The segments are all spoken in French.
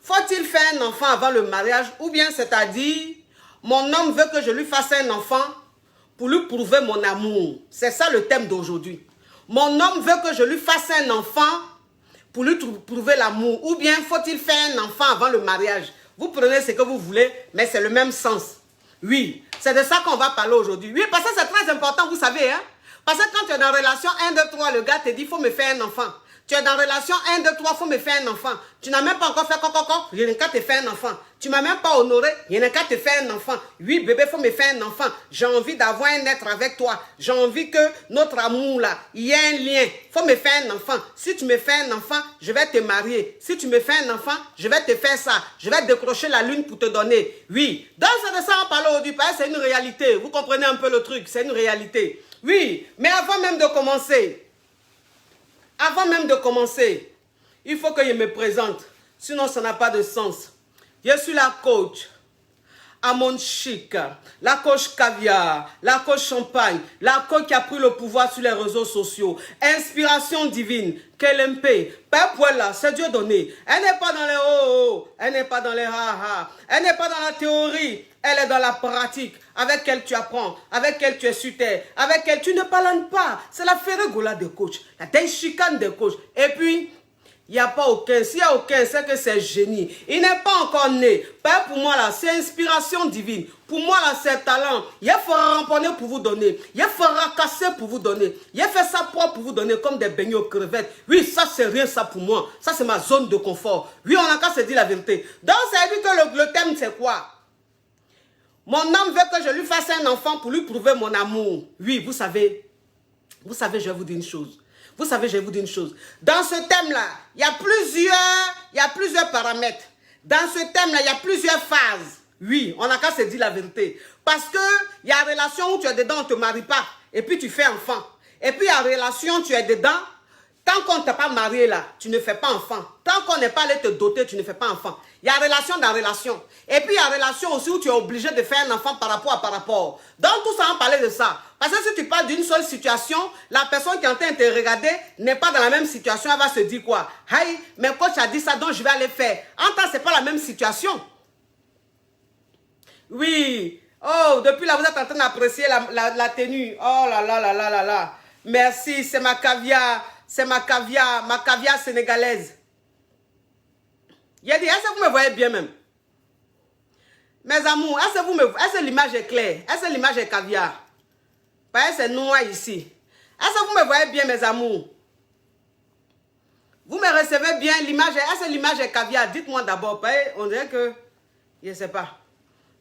Faut-il faire un enfant avant le mariage ou bien c'est-à-dire, mon homme veut que je lui fasse un enfant pour lui prouver mon amour. C'est ça le thème d'aujourd'hui. Mon homme veut que je lui fasse un enfant pour lui prouver l'amour. Ou bien faut-il faire un enfant avant le mariage? Vous prenez ce que vous voulez, mais c'est le même sens. Oui, c'est de ça qu'on va parler aujourd'hui. Oui, parce que c'est très important, vous savez. Hein? Parce que quand tu es dans la relation 1, 2, 3, le gars te dit, il faut me faire un enfant. Tu es dans la relation 1, 2, 3, il faut me faire un enfant. Tu n'as même pas encore fait coco, il n'y a qu'à te faire un enfant. Tu ne m'as même pas honoré, il n'y a qu'à te faire un enfant. Oui, bébé, il faut me faire un enfant. J'ai envie d'avoir un être avec toi. J'ai envie que notre amour, là, il y ait un lien. Il faut me faire un enfant. Si tu me fais un enfant, je vais te marier. Si tu me fais un enfant, je vais te faire ça. Je vais décrocher la lune pour te donner. Oui. Donc, c'est de ça on parle aujourd'hui. Parce que c'est une réalité. Vous comprenez un peu le truc. C'est une réalité. Oui. Mais avant même de commencer, il faut que je me présente. Sinon, ça n'a pas de sens. Je suis la coach Amon Chic, la coach caviar, la coach champagne, la coach qui a pris le pouvoir sur les réseaux sociaux. Inspiration divine, KLMP, Père Pouella, c'est Dieu donné. Elle n'est pas dans les oh, elle n'est pas dans les ha-ha, elle n'est pas dans la théorie, elle est dans la pratique, avec elle tu apprends, avec elle tu es sur terre, avec elle tu ne parles pas. C'est la ferregola de coach, la chicane de coach. Et puis, il n'y a pas aucun. S'il n'y a aucun, c'est que c'est génie. Il n'est pas encore né. Pas pour moi, là, c'est inspiration divine. Pour moi, là, c'est talent. Il fera ramponner pour vous donner. Il fera casser pour vous donner. Il fait ça propre pour vous donner comme des beignets aux crevettes. Oui, ça, c'est rien, ça, pour moi. Ça, c'est ma zone de confort. Oui, on a qu'à se dire la vérité. Donc, ça veut dire que le thème, c'est quoi? Mon homme veut que je lui fasse un enfant pour lui prouver mon amour. Oui, vous savez, je vais vous dire une chose. Vous savez, je vais vous dire une chose. Dans ce thème-là, il y a plusieurs paramètres. Dans ce thème-là, il y a plusieurs phases. Oui, on n'a qu'à se dire la vérité. Parce que il y a une relation où tu es dedans, on ne te marie pas. Et puis tu fais enfant. Et puis il y a une relation, tu es dedans. Tant qu'on ne t'a pas marié là, tu ne fais pas enfant. Tant qu'on n'est pas allé te doter, tu ne fais pas enfant. Il y a relation dans relation. Et puis il y a relation aussi où tu es obligé de faire un enfant par rapport à par rapport. Donc tout ça, on parlait de ça. Parce que si tu parles d'une seule situation, la personne qui est en train de te regarder n'est pas dans la même situation. Elle va se dire quoi? Hey, mais coach a dit ça, donc je vais aller faire. En temps, ce n'est pas la même situation. Oui. Oh, depuis là, vous êtes en train d'apprécier la tenue. Oh là là là là là là. Merci, c'est ma caviar. C'est ma caviar sénégalaise. Il a dit, est-ce que vous me voyez bien même? Mes amours, est-ce que l'image est claire? Est-ce que l'image est caviar? Parce que c'est noir ici. Est-ce que vous me voyez bien, mes amours? Vous me recevez bien l'image? Est-ce que l'image est caviar? Dites-moi d'abord. On dirait que, je ne sais pas.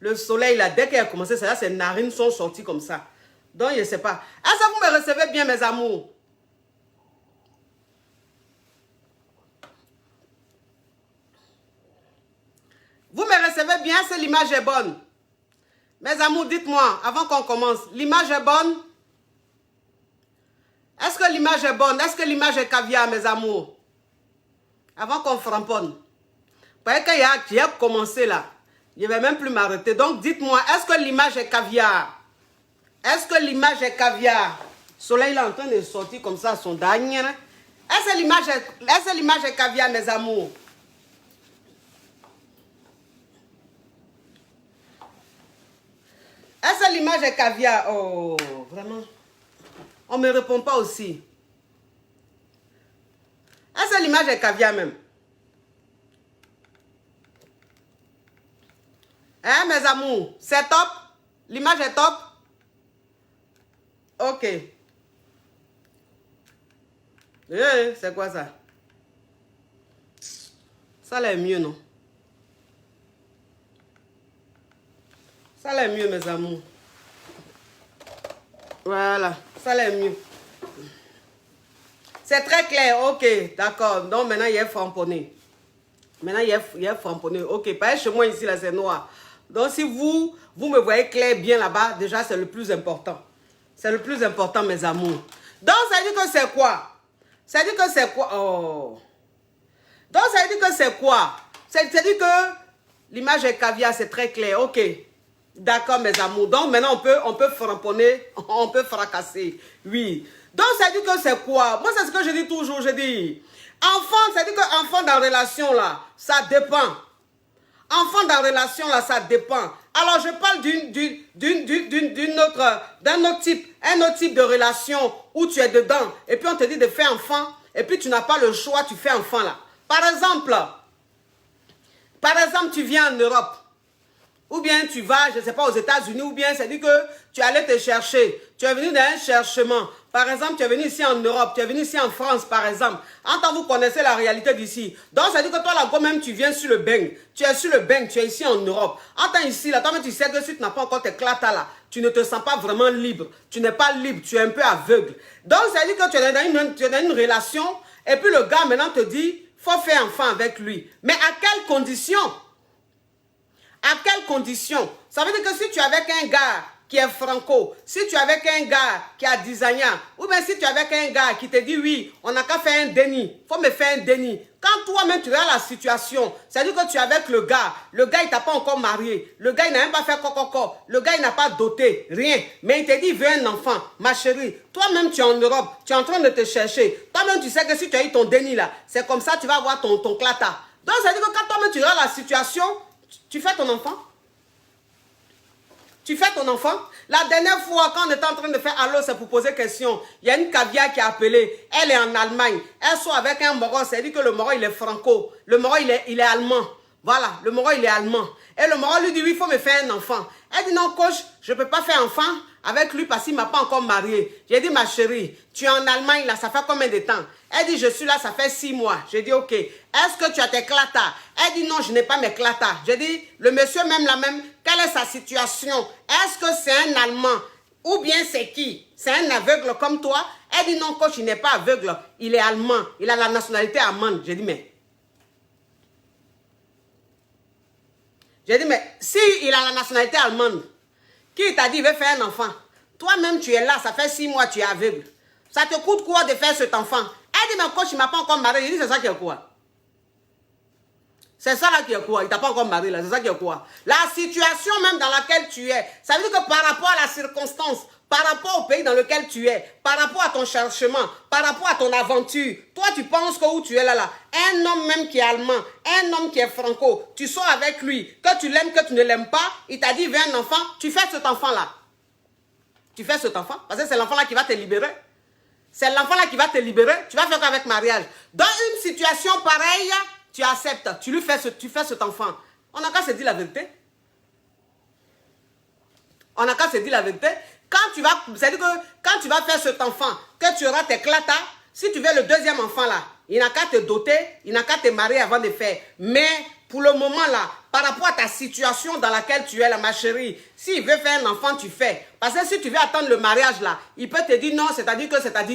Le soleil, là, dès qu'il a commencé, là, ses narines sont sorties comme ça. Donc, je ne sais pas. Est-ce que vous me recevez bien, mes amours? Vous me recevez bien, est-ce que l'image est bonne? Mes amours, dites-moi, avant qu'on commence, l'image est bonne? Est-ce que l'image est bonne? Est-ce que l'image est caviar, mes amours? Avant qu'on framponne. Parce que j'ai commencé là, je ne vais même plus m'arrêter. Donc, dites-moi, est-ce que l'image est caviar? Est-ce que l'image est caviar? Le soleil est en train de sortir comme ça, son dernier. Est-ce que l'image est caviar, mes amours? Est-ce que l'image est caviar? Oh, vraiment. On ne me répond pas aussi. Est-ce que l'image est caviar même? Hein, mes amours? C'est top? L'image est top? Ok. C'est quoi ça? Ça l'est mieux, non? Ça l'est mieux, mes amours. Voilà, ça l'est mieux. C'est très clair, ok, d'accord. Donc maintenant, il est framponné. Maintenant, il est framponné. Ok, pas chez moi ici, là, c'est noir. Donc si vous me voyez clair bien là-bas, déjà, c'est le plus important. C'est le plus important, mes amours. Donc, ça veut dire que c'est quoi? Ça veut dire que c'est quoi? Oh. Donc, ça veut dire que c'est quoi? Ça veut dire que l'image est caviar, c'est très clair, ok. D'accord, mes amours. Donc, maintenant, on peut framponner, on peut fracasser. Oui. Donc, ça dit que c'est quoi? Moi, c'est ce que je dis toujours. Je dis, enfant, ça dit que enfant dans la relation, là, Ça dépend. Enfant dans la relation, là, ça dépend. Alors, je parle d'un autre type de relation où tu es dedans. Et puis, on te dit de faire enfant. Et puis, tu n'as pas le choix, tu fais enfant, là. Par exemple, tu viens en Europe. Ou bien tu vas, je ne sais pas, aux États-Unis, ou bien c'est dit que tu allais te chercher. Tu es venu d'un cherchement. Par exemple, tu es venu ici en Europe, tu es venu ici en France, par exemple. En tant que vous connaissez la réalité d'ici. Donc, ça dit que toi, là, quand même, tu viens sur le bang. Tu es sur le bang, tu es ici en Europe. En tant ici, là, toi-même, tu sais que si tu n'as pas encore tes clatas, là, tu ne te sens pas vraiment libre. Tu n'es pas libre, tu es un peu aveugle. Donc, ça dit que tu es dans une relation, et puis le gars, maintenant, te dit, faut faire enfant avec lui. Mais à quelles conditions? À quelles conditions? Ça veut dire que si tu es avec un gars qui est franco, si tu es avec un gars qui a 10 ans, ou bien si tu es avec un gars qui te dit oui, on n'a qu'à faire un déni, il faut me faire un déni. Quand toi-même tu as la situation, ça veut dire que tu es avec le gars il t'a pas encore marié, le gars il n'a même pas fait coco, le gars il n'a pas doté, rien, mais il te dit il veut un enfant, ma chérie, toi-même tu es en Europe, tu es en train de te chercher, toi-même tu sais que si tu as eu ton déni là, c'est comme ça tu vas avoir ton clata. Donc ça veut dire que quand toi-même tu as la situation, tu fais ton enfant? Tu fais ton enfant? La dernière fois, quand on était en train de faire allô, c'est pour poser question. Il y a une caviar qui a appelé. Elle est en Allemagne. Elle soit avec un Moro. C'est dit que le Moro, il est franco. Le Moro, il est allemand. Voilà, le Moro, il est allemand. Et le Moro lui dit, oui, il faut me faire un enfant. Elle dit, non, coach, je ne peux pas faire enfant avec lui parce qu'il ne m'a pas encore marié. J'ai dit, ma chérie, tu es en Allemagne, là, ça fait combien de temps? Elle dit, je suis là, ça fait 6 mois. J'ai dit, ok. Est-ce que tu as tes clatas? Elle dit, non, je n'ai pas mes clatas. J'ai dit, le monsieur même là même, quelle est sa situation? Est-ce que c'est un Allemand? Ou bien c'est qui? C'est un aveugle comme toi? Elle dit, non, coach, il n'est pas aveugle. Il est allemand. Il a la nationalité allemande. J'ai dit, mais si il a la nationalité allemande, qui t'a dit, il veut faire un enfant? Toi-même, tu es là, ça fait 6 mois, tu es aveugle. Ça te coûte quoi de faire cet enfant? Elle dit, mais coach, il ne m'a pas encore marié. Il dit, c'est ça qui est quoi? C'est ça là qui est quoi? Il ne t'a pas encore marié là, c'est ça qui est quoi? La situation même dans laquelle tu es, ça veut dire que par rapport à la circonstance, par rapport au pays dans lequel tu es, par rapport à ton cherchement, par rapport à ton aventure, toi tu penses que où tu es là, un homme même qui est allemand, un homme qui est franco, tu sors avec lui, que tu l'aimes, que tu ne l'aimes pas, il t'a dit, il veut un enfant, tu fais cet enfant là. Tu fais cet enfant, parce que c'est l'enfant là qui va te libérer. C'est l'enfant là qui va te libérer, tu vas faire avec mariage. Dans une situation pareille, tu acceptes, tu fais cet enfant. On n'a qu'à se dire la vérité. On n'a qu'à se dire la vérité. C'est-à-dire que quand tu vas faire cet enfant, que tu auras tes clatas, si tu veux le deuxième enfant là, il n'a qu'à te doter, il n'a qu'à te marier avant de faire. Mais pour le moment là, par rapport à ta situation dans laquelle tu es là, ma chérie, s'il veut faire un enfant, tu fais. Parce que si tu veux attendre le mariage là, il peut te dire non, c'est-à-dire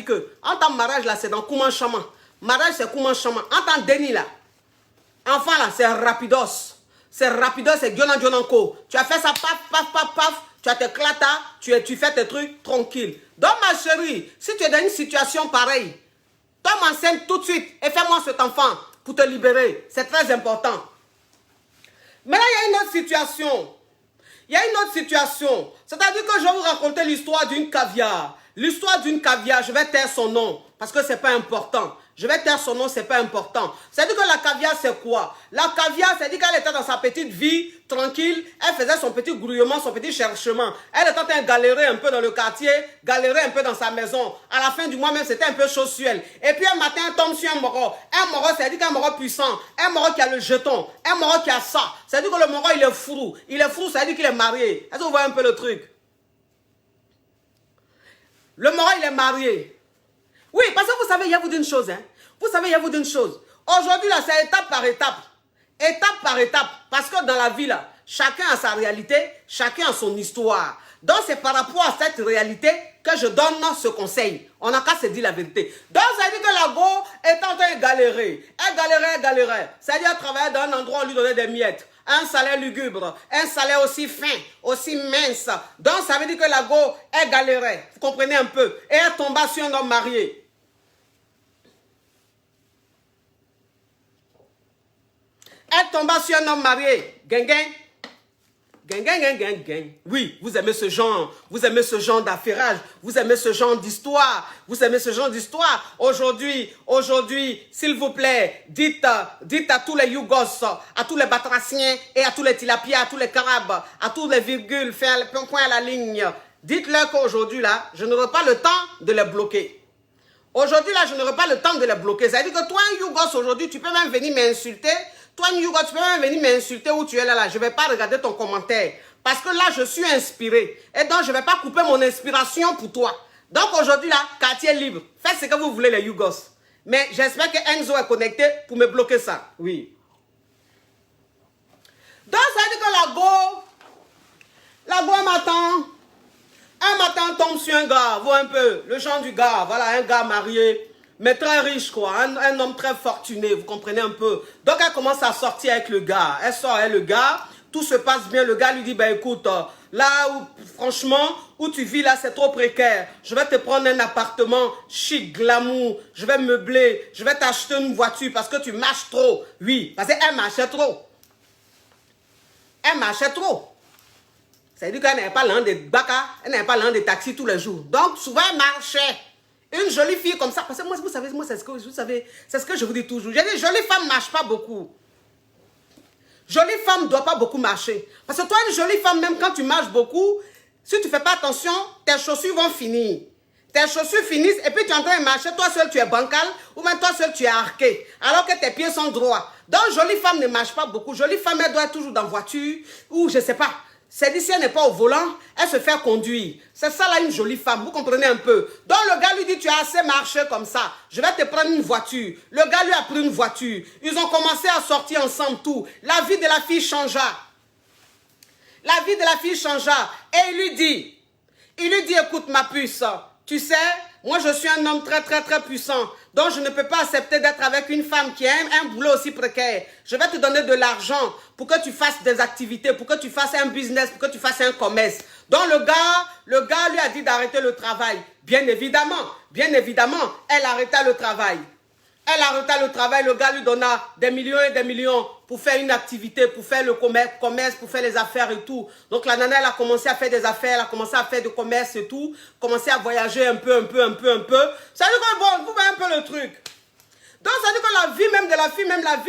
que. En tant que mariage là, c'est dans Kouman Chaman. Mariage, c'est Kouman Chaman. En tant que déni là, enfant là, c'est rapidos. C'est rapidos, c'est Djonanko. Tu as fait ça, paf, paf, paf, paf. Tu as tes clatas, tu fais tes trucs tranquille. Donc ma chérie, si tu es dans une situation pareille, tombe enceinte tout de suite et fais-moi cet enfant pour te libérer. C'est très important. Mais là, il y a une autre situation. Il y a une autre situation. C'est-à-dire que je vais vous raconter l'histoire d'une caviar. L'histoire d'une caviar, je vais taire son nom parce que ce n'est pas important. Je vais taire son nom, ce n'est pas important. C'est-à-dire que la caviar, c'est quoi? La caviar, c'est-à-dire qu'elle était dans sa petite vie, tranquille. Elle faisait son petit grouillement, son petit cherchement. Elle était en train de galérer un peu dans le quartier, galérer un peu dans sa maison. À la fin du mois même, c'était un peu chaud sur elle. Et puis un matin, elle tombe sur un moro. Un moro, c'est-à-dire qu'un moro puissant. Un moro qui a le jeton. Un moro qui a ça. C'est-à-dire que le moro, il est fou. Il est fou, c'est-à-dire qu'il est marié. Est-ce que vous voyez un peu le truc? Le moro, il est marié. Oui, parce que vous savez, il y a vous d'une chose. Hein? Vous savez, il y a vous d'une chose. Aujourd'hui, là, c'est étape par étape. Étape par étape. Parce que dans la vie, là, chacun a sa réalité, chacun a son histoire. Donc, c'est par rapport à cette réalité que je donne ce conseil. On n'a qu'à se dire la vérité. Donc, ça dit que la go est en train de galérer. Elle galérait. C'est-à-dire qu'elle travaillait dans un endroit où on lui donnait des miettes. Un salaire lugubre, un salaire aussi fin, aussi mince. Donc, ça veut dire que la go, elle galérait. Vous comprenez un peu? Et elle tomba sur un homme marié. Elle tomba sur un homme marié. Gengen. Oui, vous aimez ce genre d'affairage, vous aimez ce genre d'histoire, Aujourd'hui, s'il vous plaît, dites à tous les Yougos, à tous les Batraciens et à tous les Tilapias, à tous les Carabes, à tous les virgules, faire le point à la ligne. Dites-leur qu'aujourd'hui, là, je n'aurai pas le temps de les bloquer. Aujourd'hui, là, je n'aurai pas le temps de les bloquer. C'est-à-dire que toi, un Yougos, aujourd'hui, tu peux même venir m'insulter. Toi, un Yougos, tu peux même venir m'insulter où tu es là. Je ne vais pas regarder ton commentaire. Parce que là, je suis inspiré. Et donc, je ne vais pas couper mon inspiration pour toi. Donc, aujourd'hui, là, quartier libre. Faites ce que vous voulez, les Yougos. Mais j'espère que Enzo est connecté pour me bloquer ça. Oui. Donc, ça veut dire que la go m'attend. Un matin, tombe sur un gars, voit un peu, le genre du gars, voilà, un gars marié, mais très riche, quoi, un homme très fortuné, vous comprenez un peu. Donc, elle commence à sortir avec le gars. Elle sort avec le gars, tout se passe bien. Le gars lui dit, ben écoute, là, franchement, où tu vis, là, c'est trop précaire. Je vais te prendre un appartement chic, glamour, je vais meubler, je vais t'acheter une voiture parce que tu marches trop. Oui, parce qu'elle marchait trop. Elle marchait trop. C'est-à-dire qu'elle n'avait pas l'un des bacas, elle n'avait pas l'un des taxis tous les jours. Donc, souvent, elle marchait. Une jolie fille comme ça, parce que moi, vous savez, c'est ce que je vous dis toujours. J'ai dit, jolie femme ne marche pas beaucoup. Jolie femme ne doit pas beaucoup marcher. Parce que toi, une jolie femme, même quand tu marches beaucoup, si tu ne fais pas attention, tes chaussures vont finir. Tes chaussures finissent et puis tu es en train de marcher, toi seul tu es bancal ou même toi seul tu es arqué, alors que tes pieds sont droits. Donc, jolie femme ne marche pas beaucoup. Jolie femme, elle doit être toujours dans la voiture ou je ne sais pas. C'est-à-dire, si elle n'est pas au volant, elle se fait conduire. C'est ça là une jolie femme, vous comprenez un peu. Donc le gars lui dit, tu as assez marché comme ça, je vais te prendre une voiture. Le gars lui a pris une voiture. Ils ont commencé à sortir ensemble tout. La vie de la fille changea. La vie de la fille changea. Et il lui dit, écoute ma puce, tu sais, moi je suis un homme très puissant. Donc je ne peux pas accepter d'être avec une femme qui a un boulot aussi précaire. Je vais te donner de l'argent pour que tu fasses des activités, pour que tu fasses un business, pour que tu fasses un commerce. Donc le gars lui a dit d'arrêter le travail. Bien évidemment, elle arrêta le travail. Elle arrêta le travail, le gars lui donna des millions et des millions pour faire une activité, pour faire le commerce, pour faire les affaires et tout. Donc la nana, elle a commencé à faire des affaires, elle a commencé à faire du commerce et tout, commencé à voyager un peu. Ça veut dire que bon, vous voyez un peu le truc. Donc ça veut dire que la vie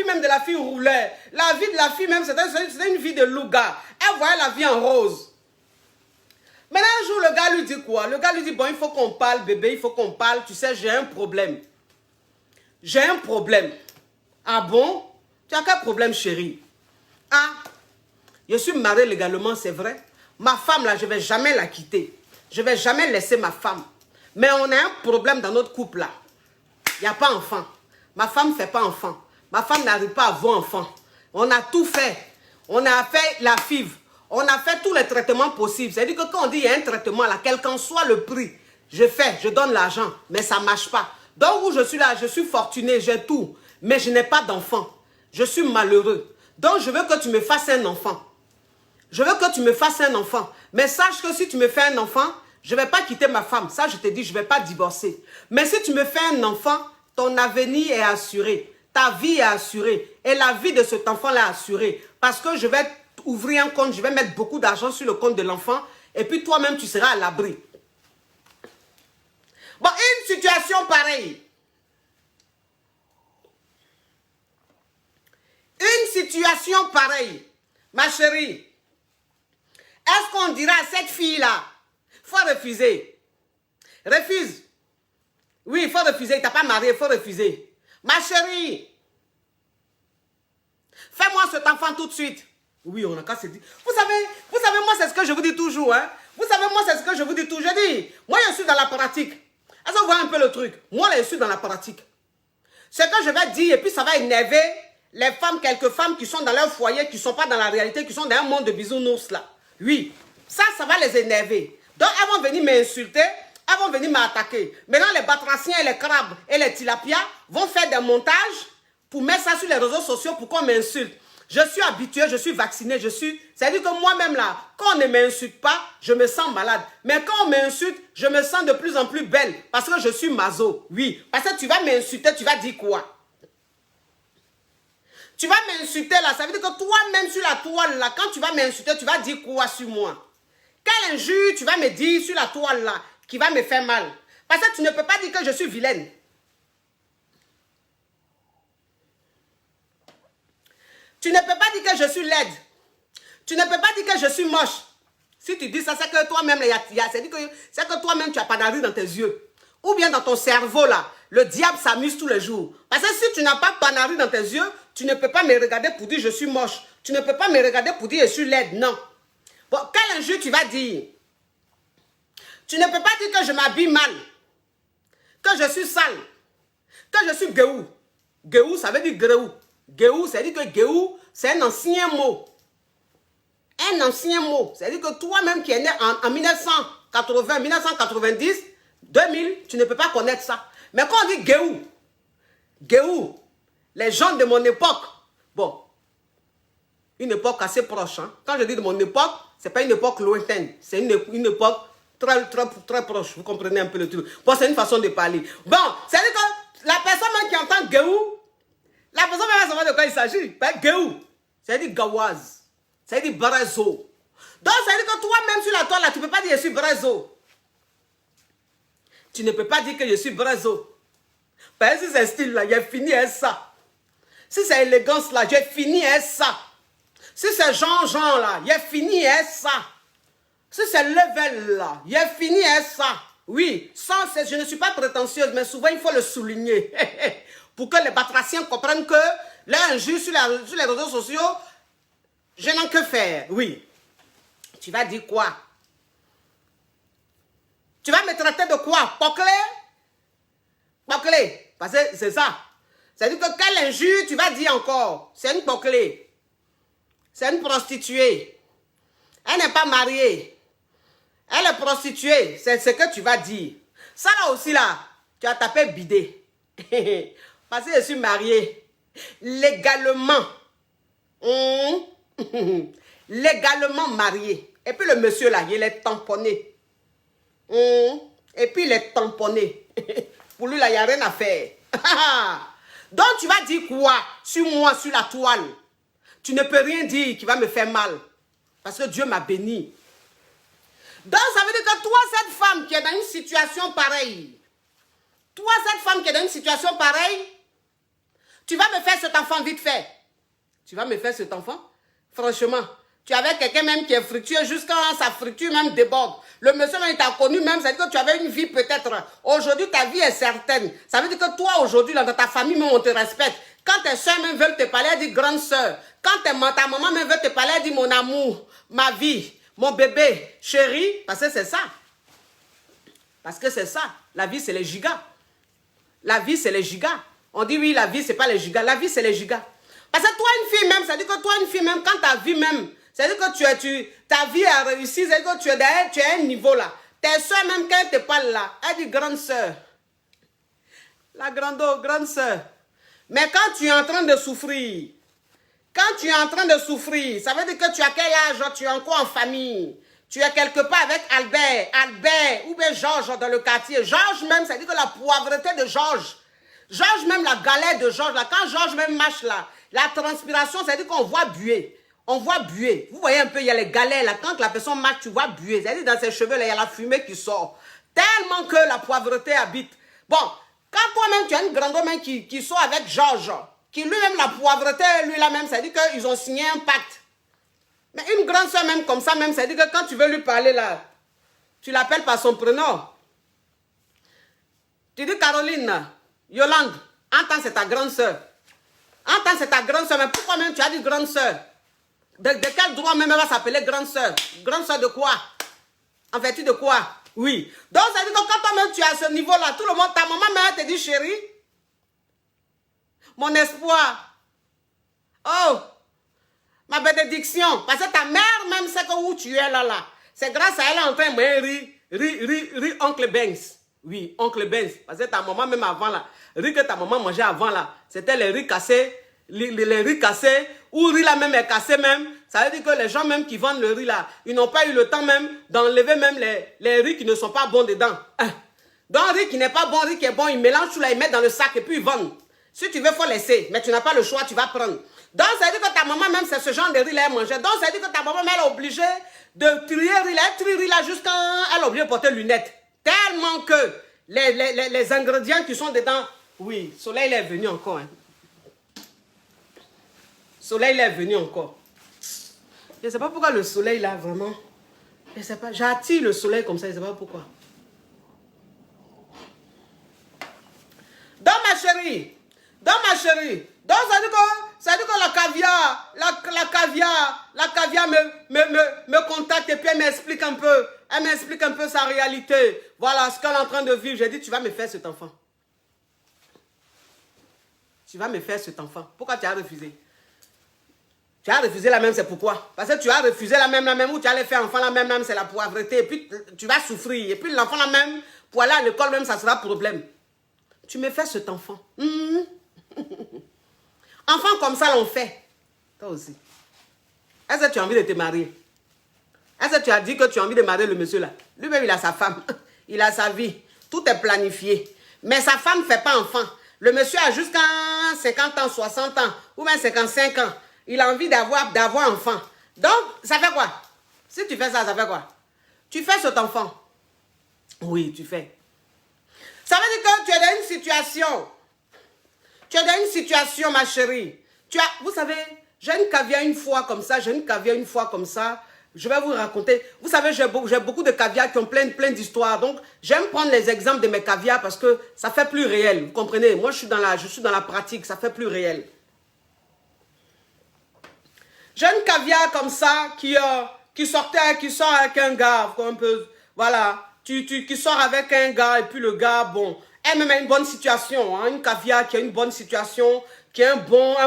même de la fille roulait. La vie de la fille même, c'était une vie de louga. Elle voyait la vie en rose. Maintenant un jour, le gars lui dit quoi? Le gars lui dit, bon, il faut qu'on parle, bébé, il faut qu'on parle. Tu sais, j'ai un problème. J'ai un problème. Ah bon? Tu as quel problème, chérie? Ah, je suis mariée légalement, c'est vrai. Ma femme, là, je ne vais jamais la quitter. Je ne vais jamais laisser ma femme. Mais on a un problème dans notre couple, là. Il n'y a pas d'enfant. Ma femme ne fait pas enfant. Ma femme n'arrive pas à avoir enfant. On a tout fait. On a fait la FIV. On a fait tous les traitements possibles. C'est-à-dire que quand on dit qu'il y a un traitement, là, quel qu'en soit le prix, je donne l'argent, mais ça ne marche pas. Donc où je suis là, je suis fortuné, j'ai tout, mais je n'ai pas d'enfant. Je suis malheureux. Donc je veux que tu me fasses un enfant. Je veux que tu me fasses un enfant. Mais sache que si tu me fais un enfant, je ne vais pas quitter ma femme. Ça, je te dis, je ne vais pas divorcer. Mais si tu me fais un enfant, ton avenir est assuré. Ta vie est assurée. Et la vie de cet enfant-là est assurée. Parce que je vais ouvrir un compte, je vais mettre beaucoup d'argent sur le compte de l'enfant. Et puis toi-même, tu seras à l'abri. Bon, une situation pareille. Ma chérie. Est-ce qu'on dira à cette fille-là, il faut refuser. Refuse. Oui, il faut refuser. Tu n'as pas marié, il faut refuser. Ma chérie. Fais-moi cet enfant tout de suite. Oui, on a qu'à se dire. Vous savez, moi, c'est ce que je vous dis toujours. Hein? Vous savez, moi, c'est ce que je vous dis toujours. Je dis, moi, je suis dans la pratique. Est-ce que vous voyez un peu le truc? Moi, là, je suis dans la pratique. Ce que je vais dire, et puis ça va énerver les femmes, quelques femmes qui sont dans leur foyer, qui ne sont pas dans la réalité, qui sont dans un monde de bisounours, là. Oui, ça va les énerver. Donc, elles vont venir m'insulter, elles vont venir m'attaquer. Maintenant, les batraciens, et les crabes et les tilapias vont faire des montages pour mettre ça sur les réseaux sociaux pour qu'on m'insulte. Je suis habituée, je suis vaccinée, c'est-à-dire que moi-même là, quand on ne m'insulte pas, je me sens malade. Mais quand on m'insulte, je me sens de plus en plus belle parce que je suis maso. Oui, parce que tu vas m'insulter, tu vas dire quoi? Tu vas m'insulter là, ça veut dire que toi-même sur la toile là, quand tu vas m'insulter, tu vas dire quoi sur moi? Quelle injure tu vas me dire sur la toile là, qui va me faire mal? Parce que tu ne peux pas dire que je suis vilaine. Tu ne peux pas dire que je suis laide. Tu ne peux pas dire que je suis moche. Si tu dis ça, c'est que toi-même, c'est que toi-même, tu n'as pas d'arrêt dans tes yeux. Ou bien dans ton cerveau, là, le diable s'amuse tous les jours. Parce que si tu n'as pas panari dans tes yeux, tu ne peux pas me regarder pour dire je suis moche. Tu ne peux pas me regarder pour dire je suis laide. Non. Bon, quel injure tu vas dire? Tu ne peux pas dire que je m'habille mal, que je suis sale, que je suis guéou. Guéou, ça veut dire gréou. Guéou, ça veut dire que guéou, c'est un ancien mot. Un ancien mot. C'est-à-dire que toi-même qui es né en 1980, 1990, 2000, tu ne peux pas connaître ça. Mais quand on dit guéou, guéou, les gens de mon époque, bon, une époque assez proche. Hein. Quand je dis de mon époque, ce n'est pas une époque lointaine. C'est une époque très proche. Vous comprenez un peu le truc. Bon, c'est une façon de parler. Bon, c'est-à-dire que la personne même qui entend guéou, la personne même va savoir de quoi il s'agit. Ben, guéou, c'est-à-dire gawaz. Ça veut dire brazo. Donc, ça veut dire que toi-même sur la toile, là, tu ne peux pas dire je suis brazo. Tu ne peux pas dire que je suis brazo. Parce que si c'est style, là, j'ai fini avec ça. Si c'est élégance, là, j'ai fini avec ça. Si c'est Jean-Jean, là, j'ai fini avec ça. Si c'est level, là, j'ai fini avec ça. Oui, je ne suis pas prétentieuse, mais souvent, il faut le souligner. Pour que les batraciens comprennent que l'injure sur les réseaux sociaux, je n'en que faire, oui. Tu vas dire quoi? Tu vas me traiter de quoi? Poclé? Poclé. Parce que c'est ça. C'est-à-dire que quelle injure tu vas dire encore? C'est une poclé. C'est une prostituée. Elle n'est pas mariée. Elle est prostituée. C'est ce que tu vas dire. Ça là aussi là, tu as tapé bidé. Parce que je suis mariée. Légalement. Légalement marié. Et puis le monsieur là, il est tamponné. Et puis il est tamponné. Pour lui là, il n'y a rien à faire. Donc tu vas dire quoi sur moi, sur la toile? Tu ne peux rien dire qui va me faire mal. Parce que Dieu m'a béni. Donc ça veut dire que toi, cette femme qui est dans une situation pareille, toi, cette femme qui est dans une situation pareille, tu vas me faire cet enfant vite fait. Tu vas me faire cet enfant? Franchement, tu avais quelqu'un même qui est fructueux jusqu'à sa fructure même déborde. Le monsieur même t'a connu même, ça veut dire que tu avais une vie peut-être. Aujourd'hui, ta vie est certaine. Ça veut dire que toi, aujourd'hui, dans ta famille même, on te respecte. Quand tes soeurs même veulent te parler, elle dit grande soeur. Quand ta maman même veut te parler, elle dit mon amour, ma vie, mon bébé, chérie. Parce que c'est ça. Parce que c'est ça. La vie, c'est les gigas. La vie, c'est les gigas. On dit oui, la vie, c'est pas les gigas. La vie, c'est les gigas. Parce que toi, une fille même, ça dit que toi, une fille même, quand ta vie même, ça dit que ta vie a réussi, ça dit que tu es derrière, tu es à un niveau là. Tes soeurs même, quand elles te parlent là, elle dit grande soeur. La grande soeur. Mais quand tu es en train de souffrir, ça veut dire que tu as quel âge, tu es encore en famille. Tu es quelque part avec Albert, ou bien Georges dans le quartier. Georges même, ça dit que la poivreté de Georges. Georges même, la galère de Georges là, quand Georges même marche là, la transpiration, ça dit qu'on voit buer. On voit buer. Vous voyez un peu, il y a les galères là. Quand la personne marche, tu vois buer. C'est-à-dire dans ses cheveux là, il y a la fumée qui sort. Tellement que la poivreté habite. Bon, quand toi-même, tu as une grande main qui sort avec Georges, qui lui-même, la poivreté, lui-là même, ça dit qu'ils ont signé un pacte. Mais une grande soeur même comme ça, même, ça dit que quand tu veux lui parler là, tu l'appelles par son prénom. Tu dis Caroline, Yolande, entends, c'est ta grande soeur. Entends, c'est ta grande soeur, mais pourquoi même tu as dit grande soeur? De quel droit même elle va s'appeler grande soeur? Grande soeur de quoi? En vertu de quoi? Oui. Donc ça dit que quand toi-même tu es à ce niveau-là, tout le monde, ta maman même te dit chérie, mon espoir. Oh, ma bénédiction. Parce que ta mère même sait que où tu es là. C'est grâce à elle en train de rire Oncle Benz. Oui, Oncle Benz. Parce que ta maman même avant là, riz que ta maman mangeait avant là, c'était les riz cassés, les riz cassés, ou riz là même est cassé même. Ça veut dire que les gens même qui vendent le riz là, ils n'ont pas eu le temps même d'enlever même les riz qui ne sont pas bons dedans. Donc riz qui n'est pas bon, riz qui est bon, ils mélangent tout là, ils mettent dans le sac et puis ils vendent. Si tu veux, il faut laisser. Mais tu n'as pas le choix, tu vas prendre. Donc, ça veut dire que ta maman, même, c'est ce genre de riz là, elle mangeait. Donc, ça veut dire que ta maman, elle est obligée de trier riz là. Elle trie riz là jusqu'à... Elle est obligée de porter lunettes. Tellement que les ingrédients qui sont dedans... Oui, soleil est venu encore. Hein. Soleil est venu encore. Je ne sais pas pourquoi le soleil là, vraiment... Je ne sais pas. J'attire le soleil comme ça, je ne sais pas pourquoi. Donc, ma chérie... Donc, ça veut dire que la caviar me contacte et puis elle m'explique un peu. Elle m'explique un peu sa réalité. Voilà ce qu'elle est en train de vivre. J'ai dit, tu vas me faire cet enfant. Tu vas me faire cet enfant. Pourquoi tu as refusé? Tu as refusé la même, c'est pourquoi? Parce que tu as refusé la même, où tu allais faire enfant la même, c'est la poivreté. Et puis, tu vas souffrir. Et puis, l'enfant la même, pour aller à l'école même, ça sera problème. Tu me fais cet enfant. Enfant comme ça, l'on fait. Toi aussi. Est-ce que tu as envie de te marier? Est-ce que tu as dit que tu as envie de marier le monsieur là? Lui-même, il a sa femme. Il a sa vie. Tout est planifié. Mais sa femme ne fait pas enfant. Le monsieur a jusqu'à 50 ans, 60 ans, ou même 55 ans. Il a envie d'avoir enfant. Donc, ça fait quoi? Si tu fais ça, ça fait quoi? Tu fais cet enfant. Oui, tu fais. Ça veut dire que tu es dans une situation. Tu es dans une situation, ma chérie. Vous savez, j'ai une caviar une fois comme ça. Je vais vous raconter. Vous savez, j'ai beaucoup de caviar qui ont plein d'histoires. Donc, j'aime prendre les exemples de mes caviars parce que ça fait plus réel. Vous comprenez? Moi, je suis dans la pratique. Ça fait plus réel. J'ai une caviar comme ça qui sort avec un gars. Un peu, voilà. Qui sort avec un gars et puis le gars, bon, elle-même a une bonne situation, hein, une caviar qui a une bonne situation, qui a un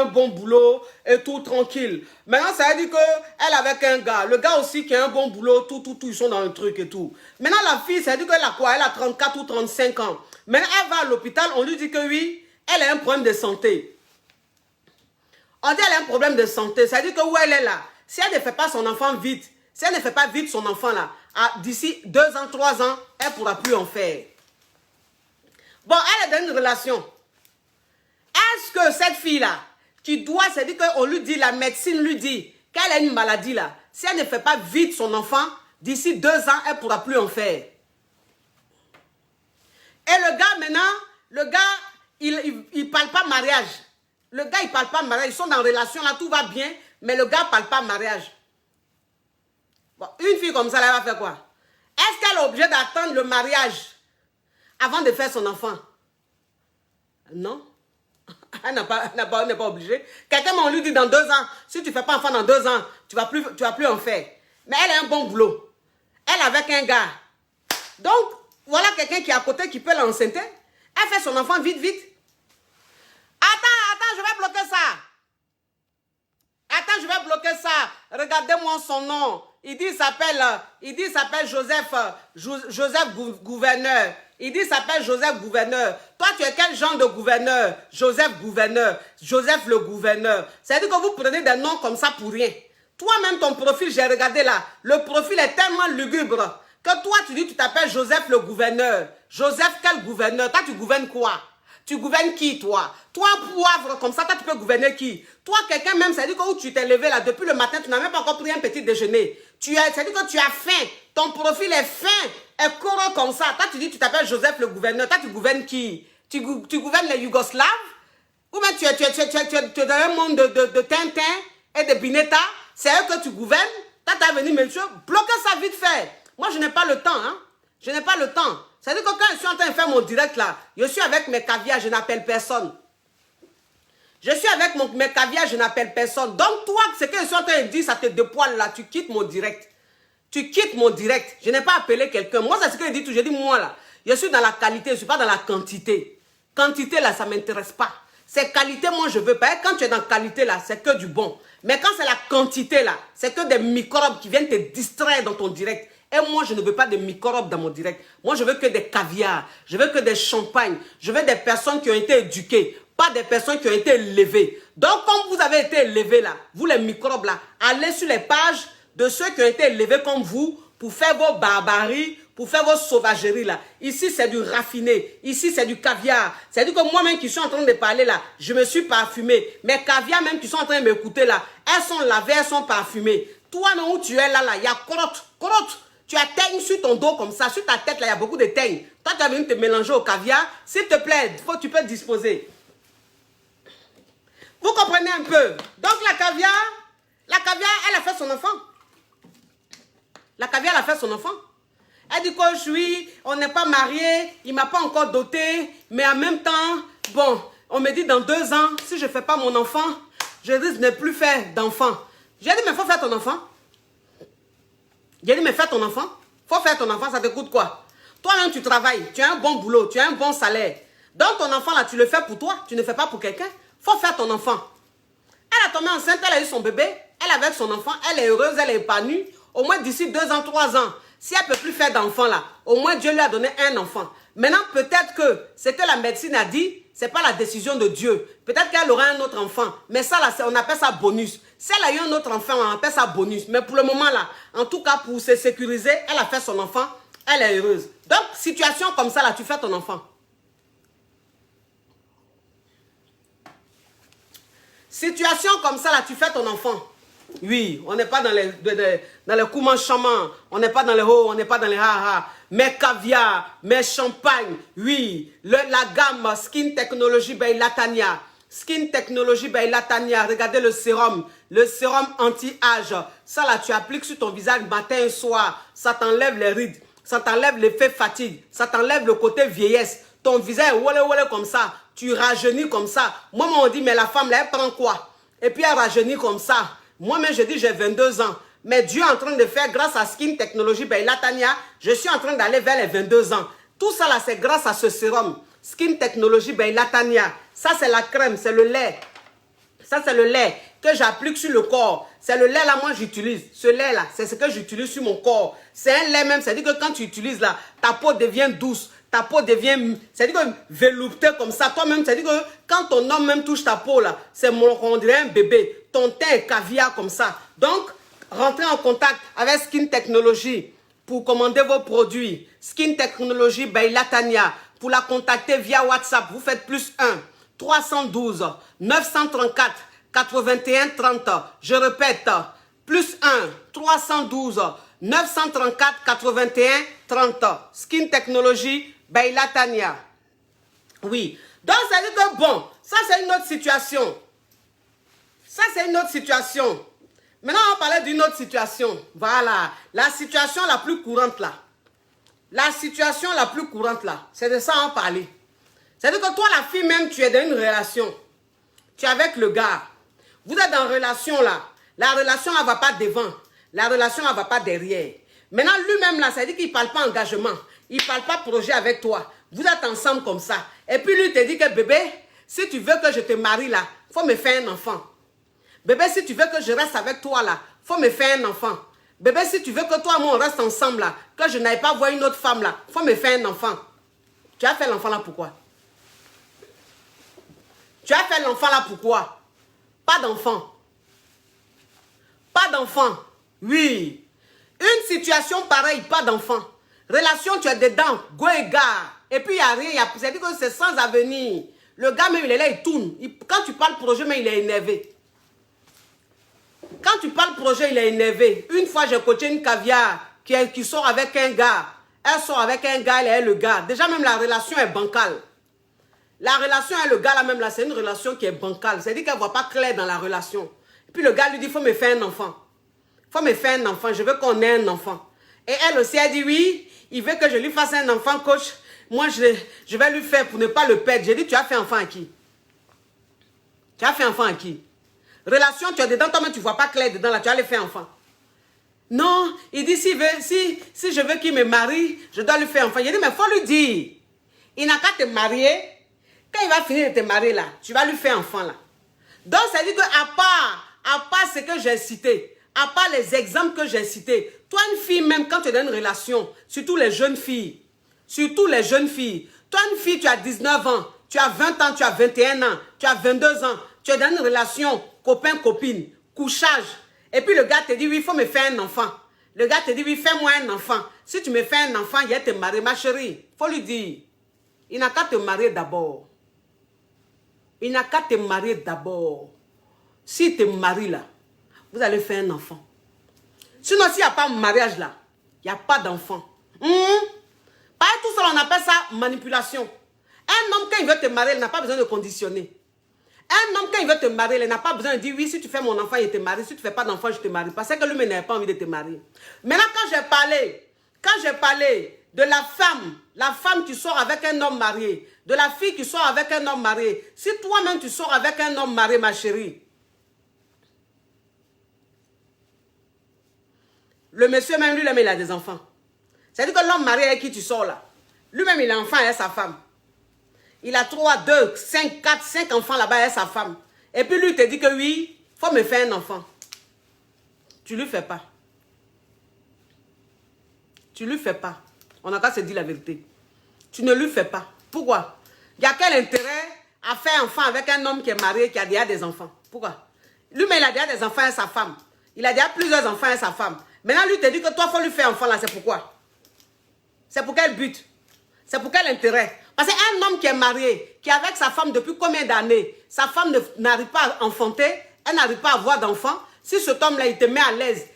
bon boulot et tout tranquille. Maintenant, ça veut dire qu'elle avec un gars, le gars aussi qui a un bon boulot, tout, ils sont dans le truc et tout. Maintenant, la fille, ça veut dire qu'elle a quoi? Elle a 34 ou 35 ans. Maintenant, elle va à l'hôpital, on lui dit que oui, elle a un problème de santé. On dit qu'elle a un problème de santé, ça veut dire que où elle est là, si elle ne fait pas son enfant vite, si elle ne fait pas vite son enfant là, d'ici 2 ans, 3 ans, elle ne pourra plus en faire. Bon, elle est dans une relation. Est-ce que cette fille-là, qui doit, c'est-à-dire qu'on lui dit, la médecine lui dit qu'elle a une maladie là, si elle ne fait pas vite son enfant, d'ici 2 ans, elle ne pourra plus en faire. Et le gars maintenant, il ne parle pas mariage. Le gars, il ne parle pas mariage. Ils sont dans une relation là, tout va bien, mais le gars ne parle pas mariage. Bon, une fille comme ça, elle va faire quoi? Est-ce qu'elle est obligée d'attendre le mariage avant de faire son enfant? Non. Elle n'est pas obligée. Quelqu'un m'a lui dit dans 2 ans, si tu ne fais pas enfant dans 2 ans, tu ne vas plus en faire. Mais elle a un bon boulot. Elle avec un gars. Donc, voilà quelqu'un qui est à côté qui peut l'enceinter. Elle fait son enfant vite. Attends, je vais bloquer ça. Attends, je vais bloquer ça. Regardez-moi son nom. Il dit, il s'appelle Joseph Gouverneur. Il dit, il s'appelle Joseph Gouverneur. Toi, tu es quel genre de gouverneur? Joseph Gouverneur. Joseph le Gouverneur. C'est-à-dire que vous prenez des noms comme ça pour rien. Toi-même, ton profil, j'ai regardé là. Le profil est tellement lugubre que toi, tu dis, tu t'appelles Joseph le Gouverneur. Joseph, quel gouverneur? Toi, tu gouvernes quoi? Tu gouvernes qui, toi? Toi, poivre, comme ça, toi, tu peux gouverner qui? Toi, quelqu'un même, ça dit que où tu t'es levé là, depuis le matin, tu n'as même pas encore pris un petit déjeuner. Ça dit que tu as faim. Ton profil est fin, est courant comme ça. Toi, tu dis, tu t'appelles Joseph le Gouverneur. Toi, tu gouvernes qui? Tu gouvernes les Yougoslaves? Ou bien tu es dans un monde de Tintin et de Binetta? C'est eux que tu gouvernes? Toi, tu as venu, monsieur, bloquer ça vite fait. Moi, je n'ai pas le temps, hein. Je n'ai pas le temps. C'est-à-dire que quand je suis en train de faire mon direct là, je suis avec mes caviars, je n'appelle personne. Je suis avec mes caviars, je n'appelle personne. Donc toi, ce que je suis en train de dire, ça te dépoile là, tu quittes mon direct. Tu quittes mon direct. Je n'ai pas appelé quelqu'un. Moi, c'est ce que je dis toujours. Je dis moi là, je suis dans la qualité, je ne suis pas dans la quantité. Quantité là, ça ne m'intéresse pas. C'est qualité, moi je veux pas. Quand tu es dans qualité là, c'est que du bon. Mais quand c'est la quantité là, c'est que des microbes qui viennent te distraire dans ton direct. Et moi, je ne veux pas de microbes dans mon direct. Moi, je veux que des caviars. Je veux que des champagnes. Je veux des personnes qui ont été éduquées. Pas des personnes qui ont été élevées. Donc, comme vous avez été élevés là, vous les microbes là, allez sur les pages de ceux qui ont été élevés comme vous pour faire vos barbaries, pour faire vos sauvageries là. Ici, c'est du raffiné. Ici, c'est du caviar. C'est-à-dire que moi-même qui suis en train de parler là, je me suis parfumé. Mes caviars même qui sont en train de m'écouter là, elles sont lavées, elles sont parfumées. Toi, non, où tu es là, il y a crotte. Tu as teigne sur ton dos comme ça. Sur ta tête là, il y a beaucoup de teigne. Toi, tu as venu te mélanger au caviar. S'il te plaît, tu peux te disposer. Vous comprenez un peu? Donc, la caviar, elle a fait son enfant. La caviar, elle a fait son enfant. Elle dit que oui, on n'est pas mariés, il ne m'a pas encore doté, mais en même temps, bon, on me dit dans 2 ans, si je ne fais pas mon enfant, je risque de ne plus faire d'enfant. J'ai dit, mais il faut faire ton enfant. J'ai dit, mais fais ton enfant. Il faut faire ton enfant, ça te coûte quoi? Toi-même, tu travailles, tu as un bon boulot, tu as un bon salaire. Donc, ton enfant, là, tu le fais pour toi, tu ne le fais pas pour quelqu'un. Il faut faire ton enfant. Elle a tombé enceinte, elle a eu son bébé, elle avec son enfant, elle est heureuse, elle est épanouie. Au moins d'ici 2 ans, 3 ans, si elle ne peut plus faire d'enfant là, au moins Dieu lui a donné un enfant. Maintenant, peut-être que ce que la médecine a dit, ce n'est pas la décision de Dieu. Peut-être qu'elle aura un autre enfant. Mais ça, là, on appelle ça bonus. Si elle a eu un autre enfant, on appelle ça bonus. Mais pour le moment, là, en tout cas, pour se sécuriser, elle a fait son enfant, elle est heureuse. Donc, situation comme ça, là, tu fais ton enfant. Situation comme ça, là, tu fais ton enfant. Oui, on n'est pas dans les coups-chamans, on n'est pas dans les hauts, on n'est pas dans les ha-ha. Mais caviar, mais champagne, oui. La gamme Skin Technology by Latania. Skin Technology by Latania. Regardez le sérum anti-âge. Ça là, tu appliques sur ton visage matin et soir. Ça t'enlève les rides, ça t'enlève l'effet fatigue, ça t'enlève le côté vieillesse. Ton visage est comme ça, tu rajeunis comme ça. Moi, on dit, mais la femme là, elle prend quoi? Et puis elle rajeunit comme ça. Moi-même, je dis, j'ai 22 ans. Mais Dieu est en train de faire, grâce à Skin Technology by Latania, je suis en train d'aller vers les 22 ans. Tout ça, là, c'est grâce à ce sérum. Skin Technology by Latania. Ça, c'est la crème, c'est le lait. Ça, c'est le lait que j'applique sur le corps. C'est le lait, là, moi, j'utilise. Ce lait, là, c'est ce que j'utilise sur mon corps. C'est un lait même. C'est-à-dire que quand tu utilises, là, ta peau devient douce. Ta peau devient, c'est-à-dire que veloutée comme ça. Toi-même, c'est-à-dire que quand ton homme même touche ta peau, là, c'est on dirait un bébé. Ton teint est caviar comme ça. Donc, rentrez en contact avec Skin Technology pour commander vos produits. Skin Technology by Latania. Pour la contacter via WhatsApp, vous faites +1 312 934 81 30. Je répète, +1 312 934 81 30. Skin Technology by Latania. Oui. Donc, ça veut dire que bon, ça c'est une autre situation. Ça c'est une autre situation. Maintenant, on va parler d'une autre situation. Voilà. La situation la plus courante là. La situation la plus courante là. C'est de ça qu'on va parler. C'est-à-dire que toi, la fille même, tu es dans une relation. Tu es avec le gars. Vous êtes en relation là. La relation, elle ne va pas devant. La relation, elle ne va pas derrière. Maintenant, lui-même là, ça veut dire qu'il ne parle pas engagement. Il ne parle pas projet avec toi. Vous êtes ensemble comme ça. Et puis lui te dit que bébé, si tu veux que je te marie là, il faut me faire un enfant. Bébé, si tu veux que je reste avec toi là, il faut me faire un enfant. Bébé, si tu veux que toi et moi on reste ensemble là, que je n'aille pas voir une autre femme là, il faut me faire un enfant. Tu as fait l'enfant là pourquoi? Tu as fait l'enfant là pourquoi? Pas d'enfant. Pas d'enfant. Oui. Une situation pareille, pas d'enfant. Relation, tu es dedans, go et gars. Et puis il n'y a rien, c'est-à-dire que c'est sans avenir. Le gars même, il est là, il tourne. Quand tu parles projet, mais il est énervé. Quand tu parles projet, il est énervé. Une fois, j'ai coaché une caviar qui sort avec un gars. Elle sort avec un gars, elle est le gars. Déjà, même la relation est bancale. La relation avec le gars, là même, là, c'est une relation qui est bancale. C'est-à-dire qu'elle ne voit pas clair dans la relation. Et puis le gars lui dit, il faut me faire un enfant. Il faut me faire un enfant, je veux qu'on ait un enfant. Et elle aussi, elle dit, oui, il veut que je lui fasse un enfant, coach. Moi, je vais lui faire pour ne pas le perdre. J'ai dit, tu as fait enfant à qui? Tu as fait enfant à qui? Relation, tu es dedans, toi-même, tu ne vois pas clair dedans, là, tu as le faire enfant. Non, il dit, si je veux qu'il me marie, je dois lui faire enfant. J'ai dit, mais il faut lui dire. Il n'a qu'à te marier. Quand il va finir de te marier, là, tu vas lui faire enfant, là. Donc, ça dit qu'à part ce que j'ai cité, à part les exemples que j'ai cités, toi, une fille, même quand tu es dans une relation, surtout les jeunes filles, toi, une fille, tu as 19 ans, tu as 20 ans, tu as 21 ans, tu as 22 ans, tu es dans une relation copain-copine, couchage, et puis le gars te dit, oui, il faut me faire un enfant. Le gars te dit, oui, fais-moi un enfant. Si tu me fais un enfant, il va te marier, ma chérie. Il faut lui dire, il n'a qu'à te marier d'abord. Il n'a qu'à te marier d'abord. S'il te marie là, vous allez faire un enfant. Sinon, s'il n'y a pas de mariage là, il n'y a pas d'enfant. Pas tout ça, on appelle ça manipulation. Un homme, quand il veut te marier, il n'a pas besoin de conditionner. Un homme, quand il veut te marier, il n'a pas besoin de dire, oui, si tu fais mon enfant, il te marie. Si tu ne fais pas d'enfant, je te marie. Parce que lui, il n'a pas envie de te marier. Maintenant, quand j'ai parlé de la femme qui sort avec un homme marié, de la fille qui sort avec un homme marié, si toi-même tu sors avec un homme marié, ma chérie, le monsieur même, lui-même, il a des enfants. C'est-à-dire que l'homme marié avec qui tu sors là, lui-même, il a un enfant et sa femme. Il a 3, 2, 5, 4, 5 enfants là-bas et sa femme. Et puis lui, il te dit que oui, il faut me faire un enfant. Tu ne lui fais pas. Tu ne lui fais pas. On n'a qu'à se dire la vérité. Tu ne lui fais pas. Pourquoi? Il y a quel intérêt à faire enfant avec un homme qui est marié, qui a déjà des enfants? Pourquoi? Lui-même, il a déjà des enfants et sa femme. Il a déjà plusieurs enfants et sa femme. Maintenant, lui, il te dit que toi, il faut lui faire enfant là. C'est pourquoi? C'est pour quel but? C'est pour quel intérêt? Parce qu'un homme qui est marié, qui est avec sa femme depuis combien d'années, sa femme n'arrive pas à enfanter, elle n'arrive pas à avoir d'enfant. Si cet homme-là, il te met à l'aise,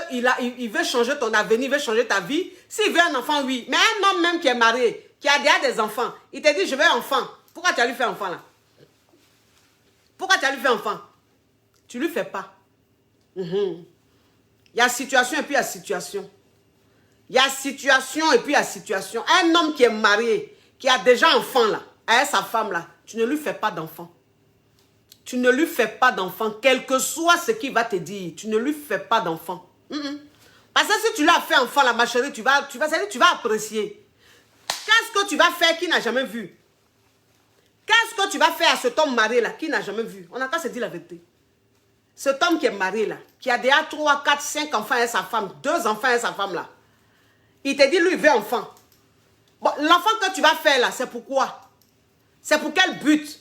qu'il veut changer ton avenir, il veut changer ta vie, s'il veut un enfant, oui. Mais un homme même qui est marié, qui a déjà des enfants, il te dit, je veux un enfant. Pourquoi tu as lui fait enfant là? Pourquoi tu as lui fait enfant? Tu lui fais pas. Il y a situation et puis il y a situation. Il y a situation et puis il y a situation. Un homme qui est marié, qui a déjà un enfant là, avec sa femme là, tu ne lui fais pas d'enfant. Tu ne lui fais pas d'enfant, quel que soit ce qu'il va te dire, tu ne lui fais pas d'enfant. Parce que si tu lui as fait enfant là, ma chérie, tu vas apprécier. Qu'est-ce que tu vas faire qu'il n'a jamais vu? Qu'est-ce que tu vas faire à cet homme marié là, qu'il n'a jamais vu? On n'a qu'à se dire la vérité. Cet homme qui est marié là, qui a déjà 3, 4, 5 enfants et sa femme, 2 enfants et sa femme là, il te dit, lui, il veut enfant. Bon, l'enfant que tu vas faire là, c'est pourquoi? C'est pour quel but?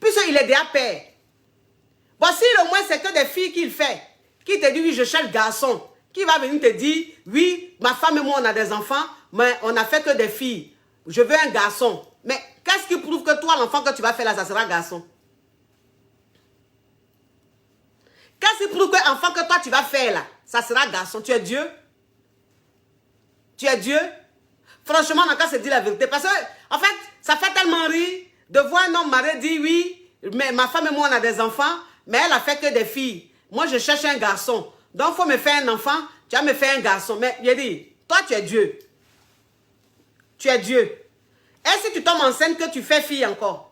Puisqu'il est déjà père. Bon, si au moins c'est que des filles qu'il fait, qui te dit, oui, je cherche garçon, qui va venir te dire, oui, ma femme et moi, on a des enfants, mais on n'a fait que des filles. Je veux un garçon. Mais qu'est-ce qui prouve que toi, l'enfant que tu vas faire là, ça sera garçon? Qu'est-ce qui prouve que l'enfant que toi, tu vas faire là, ça sera garçon? Tu es Dieu? Tu es Dieu? Franchement, on n'a qu'à se dire la vérité. Parce que, en fait, ça fait tellement rire de voir un homme marié dire, oui, mais ma femme et moi, on a des enfants, mais elle a fait que des filles. Moi, je cherche un garçon. Donc, il faut me faire un enfant, tu vas me faire un garçon. Mais, il dit, toi, tu es Dieu. Tu es Dieu. Et si tu tombes enceinte, que tu fais fille encore,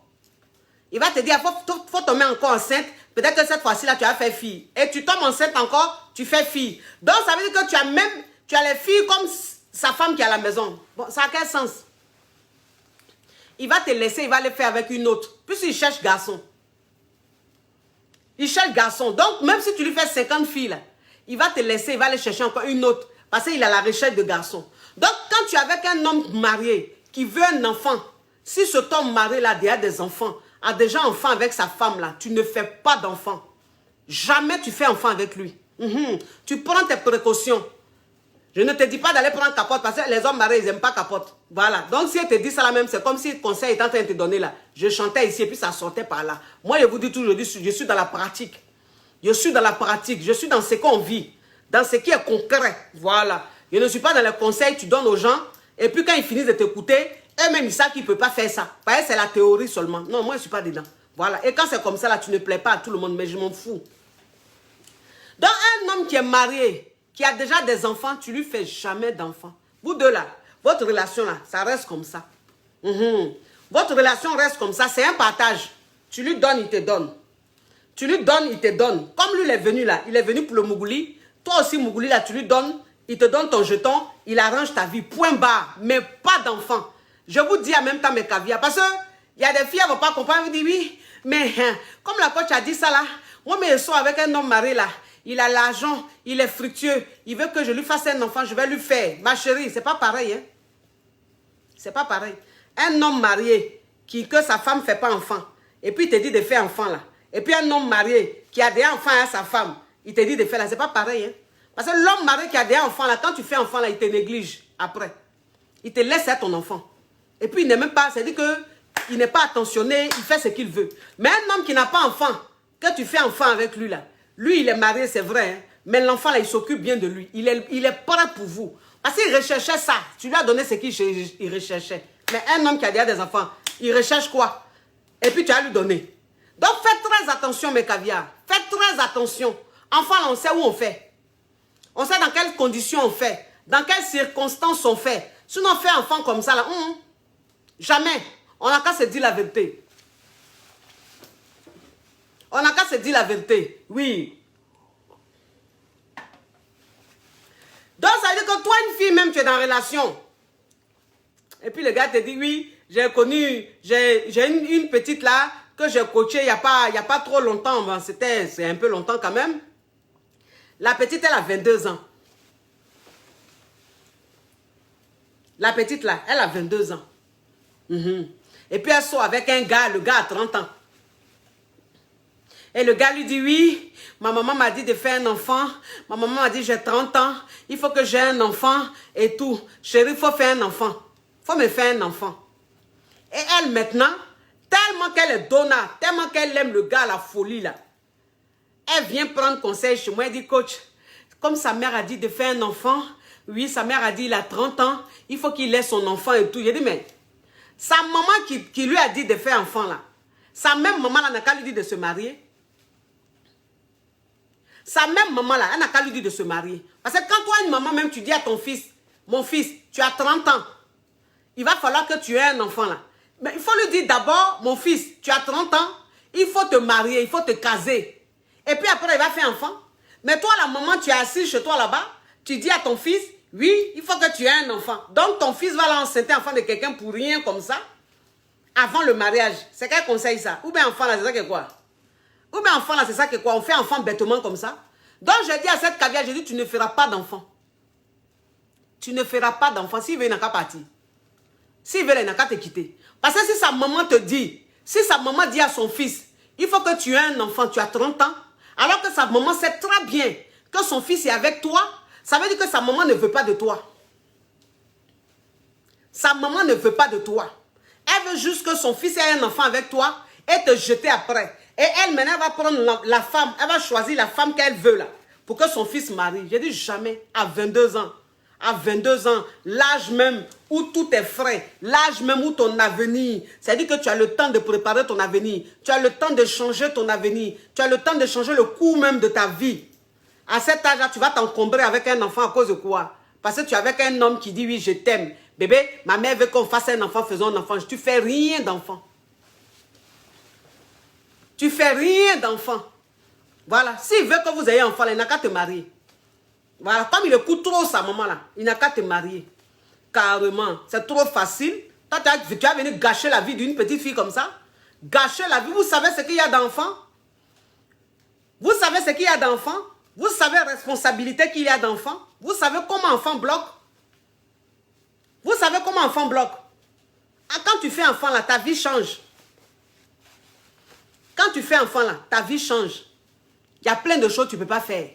il va te dire, il faut tomber encore enceinte. Peut-être que cette fois-ci, là, tu as fait fille. Et tu tombes enceinte encore, tu fais fille. Donc, ça veut dire que tu as les filles comme sa femme qui est à la maison. Bon, ça a quel sens? Il va te laisser, il va le faire avec une autre. Puisqu'il cherche garçon. Il cherche garçon. Donc, même si tu lui fais 50 filles, là, il va te laisser, il va aller chercher encore une autre. Parce qu'il a la recherche de garçon. Donc, quand tu es avec un homme marié qui veut un enfant, si cet homme marié là, a des enfants, a déjà un enfant avec sa femme là, tu ne fais pas d'enfant. Jamais tu fais enfant avec lui. Tu prends tes précautions. Je ne te dis pas d'aller prendre capote parce que les hommes mariés, ils n'aiment pas capote. Voilà. Donc, si elle te dit ça là même, c'est comme si le conseil était en train de te donner là. Je chantais ici et puis ça sortait par là. Moi, je vous dis toujours, je suis dans la pratique. Je suis dans la pratique. Je suis dans ce qu'on vit. Dans ce qui est concret. Voilà. Je ne suis pas dans les conseils que tu donnes aux gens. Et puis, quand ils finissent de t'écouter, eux-mêmes, ils savent qu'ils ne peuvent pas faire ça. Parce que c'est la théorie seulement. Non, moi, je ne suis pas dedans. Voilà. Et quand c'est comme ça, là, tu ne plais pas à tout le monde, mais je m'en fous. Donc, un homme qui est marié, qui a déjà des enfants, tu lui fais jamais d'enfants. Vous deux là, votre relation là, ça reste comme ça. Votre relation reste comme ça, c'est un partage. Tu lui donnes, il te donne. Tu lui donnes, il te donne. Comme lui, il est venu là, il est venu pour le Mougouli. Toi aussi, Mougouli là, tu lui donnes, il te donne ton jeton, il arrange ta vie, point barre, mais pas d'enfants. Je vous dis en même temps mes caviars, parce que il y a des filles, elles ne vont pas comprendre, elles vous disent oui, mais comme la coach a dit ça là, moi, mais je suis avec un homme marié là. Il a l'argent, il est fructueux. Il veut que je lui fasse un enfant, je vais lui faire. Ma chérie, c'est pas pareil. Hein? C'est pas pareil. Un homme marié, que sa femme ne fait pas enfant, et puis il te dit de faire enfant là. Et puis un homme marié, qui a des enfants à sa femme, il te dit de faire là, c'est pas pareil. Hein? Parce que l'homme marié qui a des enfants, là, quand tu fais enfant, là, il te néglige après. Il te laisse être ton enfant. Et puis, il n'est même pas, c'est-à-dire qu'il n'est pas attentionné, il fait ce qu'il veut. Mais un homme qui n'a pas enfant, que tu fais enfant avec lui, là, lui, il est marié, c'est vrai, hein, mais l'enfant, là, il s'occupe bien de lui. Il est prêt pour vous. Parce qu'il recherchait ça. Tu lui as donné ce qu'il recherchait. Mais un homme qui a déjà des enfants, il recherche quoi? Et puis, tu as lui donné. Donc, faites très attention, mes caviars. Faites très attention. Enfant, là, on sait où on fait. On sait dans quelles conditions on fait. Dans quelles circonstances on fait. Sinon, on fait enfant comme ça, là, jamais. On n'a qu'à se dire la vérité. On n'a qu'à se dire la vérité. Oui. Donc, ça veut dire que toi, une fille, même, tu es dans une relation. Et puis, le gars te dit, oui, j'ai connu, j'ai une petite là, que j'ai coachée il n'y a pas trop longtemps. Bon, c'est un peu longtemps quand même. La petite, elle a 22 ans. La petite là, elle a 22 ans. Et puis, elle sort avec un gars, le gars a 30 ans. Et le gars lui dit, oui, ma maman m'a dit de faire un enfant. Ma maman m'a dit, j'ai 30 ans. Il faut que j'ai un enfant et tout. Chérie, il faut faire un enfant. Il faut me faire un enfant. Et elle, maintenant, tellement qu'elle est donna, tellement qu'elle aime le gars, la folie, là. Elle vient prendre conseil chez moi. Elle dit, coach, comme sa mère a dit de faire un enfant, oui, sa mère a dit, il a 30 ans, il faut qu'il ait son enfant et tout. J'ai dit, mais sa maman qui lui a dit de faire enfant, là, sa même maman, là, n'a qu'à lui dire de se marier. Sa même maman là, elle n'a qu'à lui dire de se marier. Parce que quand toi, une maman, même tu dis à ton fils, mon fils, tu as 30 ans, il va falloir que tu aies un enfant là. Mais il faut lui dire d'abord, mon fils, tu as 30 ans, il faut te marier, il faut te caser. Et puis après, il va faire enfant. Mais toi, la maman, tu es assise chez toi là-bas, tu dis à ton fils, oui, il faut que tu aies un enfant. Donc ton fils va l'enceinter enfant de quelqu'un pour rien comme ça, avant le mariage. C'est quel conseil ça? Ou bien enfant là, c'est ça que quoi? Ou bien enfant là, c'est ça que quoi? On fait enfant bêtement comme ça. Donc je dis à cette caviar, je dis, tu ne feras pas d'enfant. Tu ne feras pas d'enfant. S'il veut, il n'a qu'à partir. S'il veut, il n'a qu'à te quitter. Parce que si sa maman te dit, si sa maman dit à son fils, il faut que tu aies un enfant, tu as 30 ans, alors que sa maman sait très bien que son fils est avec toi, ça veut dire que sa maman ne veut pas de toi. Sa maman ne veut pas de toi. Elle veut juste que son fils ait un enfant avec toi et te jeter après. Et elle, maintenant, elle va prendre la femme, elle va choisir la femme qu'elle veut là, pour que son fils marie. J'ai dit jamais, à 22 ans. À 22 ans, l'âge même où tout est frais, l'âge même où ton avenir, c'est-à-dire que tu as le temps de préparer ton avenir, tu as le temps de changer ton avenir, tu as le temps de changer le cours même de ta vie. À cet âge-là, tu vas t'encombrer avec un enfant à cause de quoi? Parce que tu es avec un homme qui dit oui, je t'aime. Bébé, ma mère veut qu'on fasse un enfant, faisons un enfant. Tu fais rien d'enfant. Tu fais rien d'enfant. Voilà. S'il veut que vous ayez un enfant, il n'a qu'à te marier. Voilà. Comme il écoute trop sa maman là, il n'a qu'à te marier. Carrément. C'est trop facile. Toi, tu vas venir gâcher la vie d'une petite fille comme ça. Gâcher la vie. Vous savez ce qu'il y a d'enfant? Vous savez ce qu'il y a d'enfant? Vous savez la responsabilité qu'il y a d'enfant? Vous savez comment enfant bloque? Vous savez comment enfant bloque? Ah, quand tu fais enfant là, ta vie change. Quand tu fais enfant là, ta vie change. Il y a plein de choses que tu ne peux pas faire.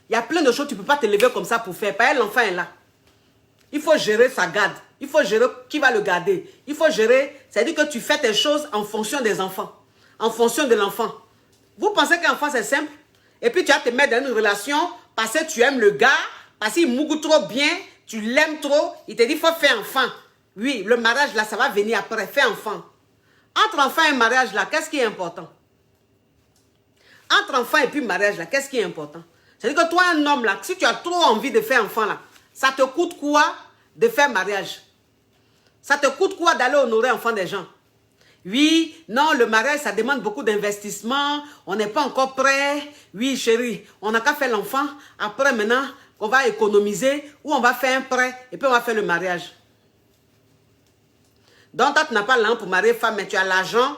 Il y a plein de choses que tu ne peux pas te lever comme ça pour faire. Parce que l'enfant est là. Il faut gérer sa garde. Il faut gérer qui va le garder. Il faut gérer, c'est-à-dire que tu fais tes choses en fonction des enfants. En fonction de l'enfant. Vous pensez qu'un enfant c'est simple? Et puis tu vas te mettre dans une relation parce que tu aimes le gars, parce qu'il mougue trop bien, tu l'aimes trop. Il te dit, il faut faire enfant. Oui, le mariage là, ça va venir après. Fais enfant. Entre enfant et mariage là, qu'est-ce qui est important? Entre enfant et puis mariage là, qu'est-ce qui est important? C'est-à-dire que toi, un homme là, si tu as trop envie de faire enfant là, ça te coûte quoi de faire mariage? Ça te coûte quoi d'aller honorer enfant des gens? Oui, non, le mariage, ça demande beaucoup d'investissement. On n'est pas encore prêt. Oui, chérie, on n'a qu'à faire l'enfant. Après, maintenant, on va économiser ou on va faire un prêt et puis on va faire le mariage. Donc, toi, tu n'as pas l'argent pour marier femme, mais tu as l'argent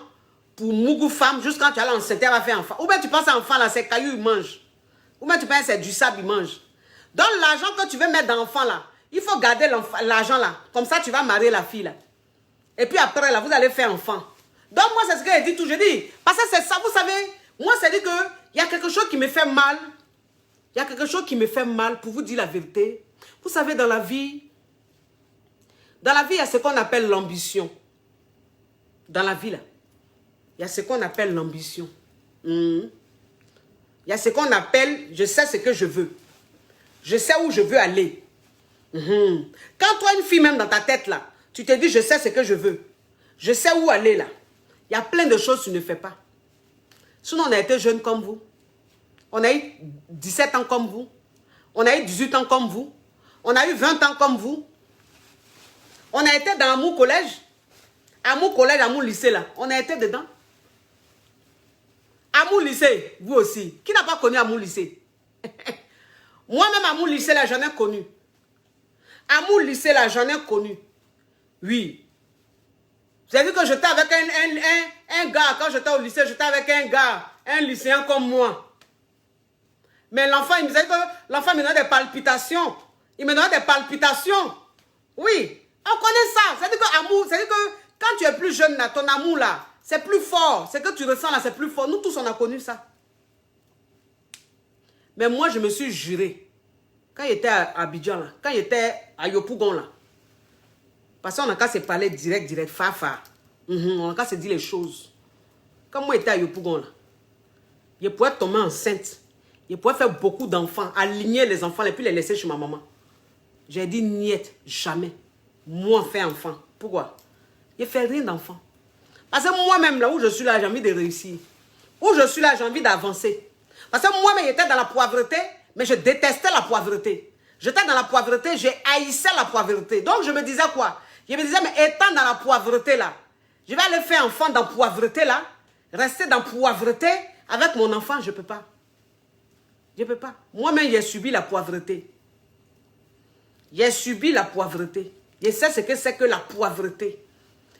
pour mougou femme. Juste quand tu as l'enceinte, elle va faire enfant. Ou bien tu penses à enfant, là, c'est caillou, il mange. Ou bien tu penses c'est du sable, il mange. Donc, l'argent que tu veux mettre dans l'enfant, là, il faut garder l'argent, là. Comme ça, tu vas marier la fille, là. Et puis après, là, vous allez faire enfant. Donc, moi, c'est ce que j'ai dit tout. Je dis, parce que c'est ça, vous savez, moi, c'est dit qu'il y a quelque chose qui me fait mal. Il Il y a quelque chose qui me fait mal, pour vous dire la vérité. Vous savez, dans la vie, il y a ce qu'on appelle l'ambition. Dans la vie, là, il y a ce qu'on appelle l'ambition. Il y a ce qu'on appelle, je sais ce que je veux. Je sais où je veux aller. Quand toi, une fille, même dans ta tête, là, tu te dis, je sais ce que je veux. Je sais où aller, là. Il y a plein de choses que tu ne fais pas. Sinon, on a été jeunes comme vous. On a eu 17 ans comme vous. On a eu 18 ans comme vous. On a eu 20 ans comme vous. On a été dans Amour Collège. Amour Collège, Amour Lycée, là. On a été dedans. Amour Lycée, vous aussi. Qui n'a pas connu Amour Lycée? Moi-même, Amour Lycée, là, j'en ai connu. Amour Lycée, là, j'en ai connu. Oui. Vous avez vu que j'étais avec un gars, quand j'étais au lycée, j'étais avec un gars, un lycéen comme moi. Mais l'enfant, il me disait que l'enfant me donnait des palpitations. Il me donnait des palpitations. Oui, on connaît ça. C'est-à-dire que amour, c'est-à-dire que quand tu es plus jeune, là, ton amour, là, c'est plus fort. Ce que tu ressens, là, c'est plus fort. Nous tous, on a connu ça. Mais moi, je me suis juré. Quand il était à Abidjan, là, quand il était à Yopougon, là, parce qu'on n'a qu'à se parler direct, fa. On n'a qu'à se dire les choses. Quand moi j'étais à Yopougon, là, je pouvais tomber enceinte. Je pouvais faire beaucoup d'enfants, aligner les enfants et puis les laisser chez ma maman. J'ai dit, niet, jamais. Moi, faire enfant. Pourquoi? Je ne fais rien d'enfant. Parce que moi-même, là où je suis là, j'ai envie de réussir. Où je suis là, j'ai envie d'avancer. Parce que moi-même, j'étais dans la poivreté, mais je détestais la poivreté. J'étais dans la poivreté, j'ai haïssé la poivreté. Donc, je me disais quoi? Je me disais, mais étant dans la poivreté là, je vais aller faire enfant dans la poivreté là, rester dans la poivreté avec mon enfant, je ne peux pas. Je ne peux pas. Moi-même, j'ai subi la poivreté. J'ai subi la poivreté. Je sais ce que c'est que la poivreté.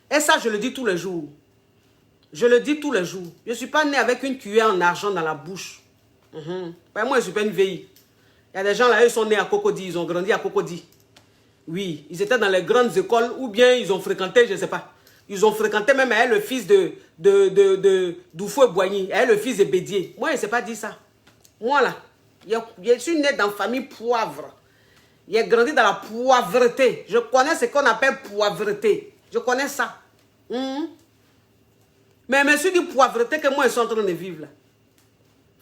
Et ça, je le dis tous les jours. Je le dis tous les jours. Je ne suis pas né avec une cuillère en argent dans la bouche. Moi, je ne suis pas une vieille. Il y a des gens là, ils sont nés à Cocody, ils ont grandi à Cocody. Oui, ils étaient dans les grandes écoles ou bien ils ont fréquenté, je ne sais pas. Ils ont fréquenté même elle, le fils de Doufou Boigny, elle, le fils de Bédier. Moi, je ne sais pas dire ça. Moi, là, je suis né dans la famille poivre. J'ai grandi dans la poivreté. Je connais ce qu'on appelle poivreté. Je connais ça. Mais je me suis dit poivreté que moi, je suis en train de vivre là. De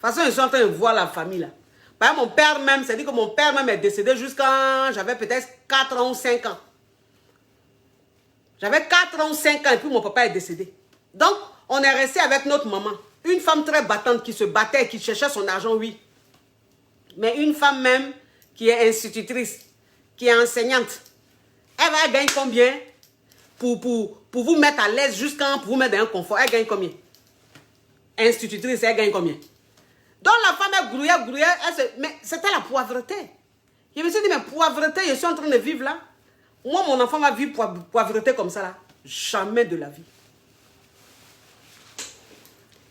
toute façon, je suis en train de voir la famille là. Par exemple, mon père même, c'est-à-dire que mon père même est décédé jusqu'à, j'avais peut-être 4 ans ou 5 ans. J'avais 4 ans ou 5 ans et puis mon papa est décédé. Donc, on est resté avec notre maman. Une femme très battante qui se battait et qui cherchait son argent, oui. Mais une femme même qui est institutrice, qui est enseignante. Elle va gagner combien pour vous mettre à l'aise jusqu'à pour vous mettre dans un confort. Elle gagne combien? Institutrice, elle gagne combien? Donc la femme, elle grouillait, mais c'était la poivreté. Je me suis dit, mais poivreté, je suis en train de vivre là. Moi, mon enfant va vivre poivreté comme ça là. Jamais de la vie.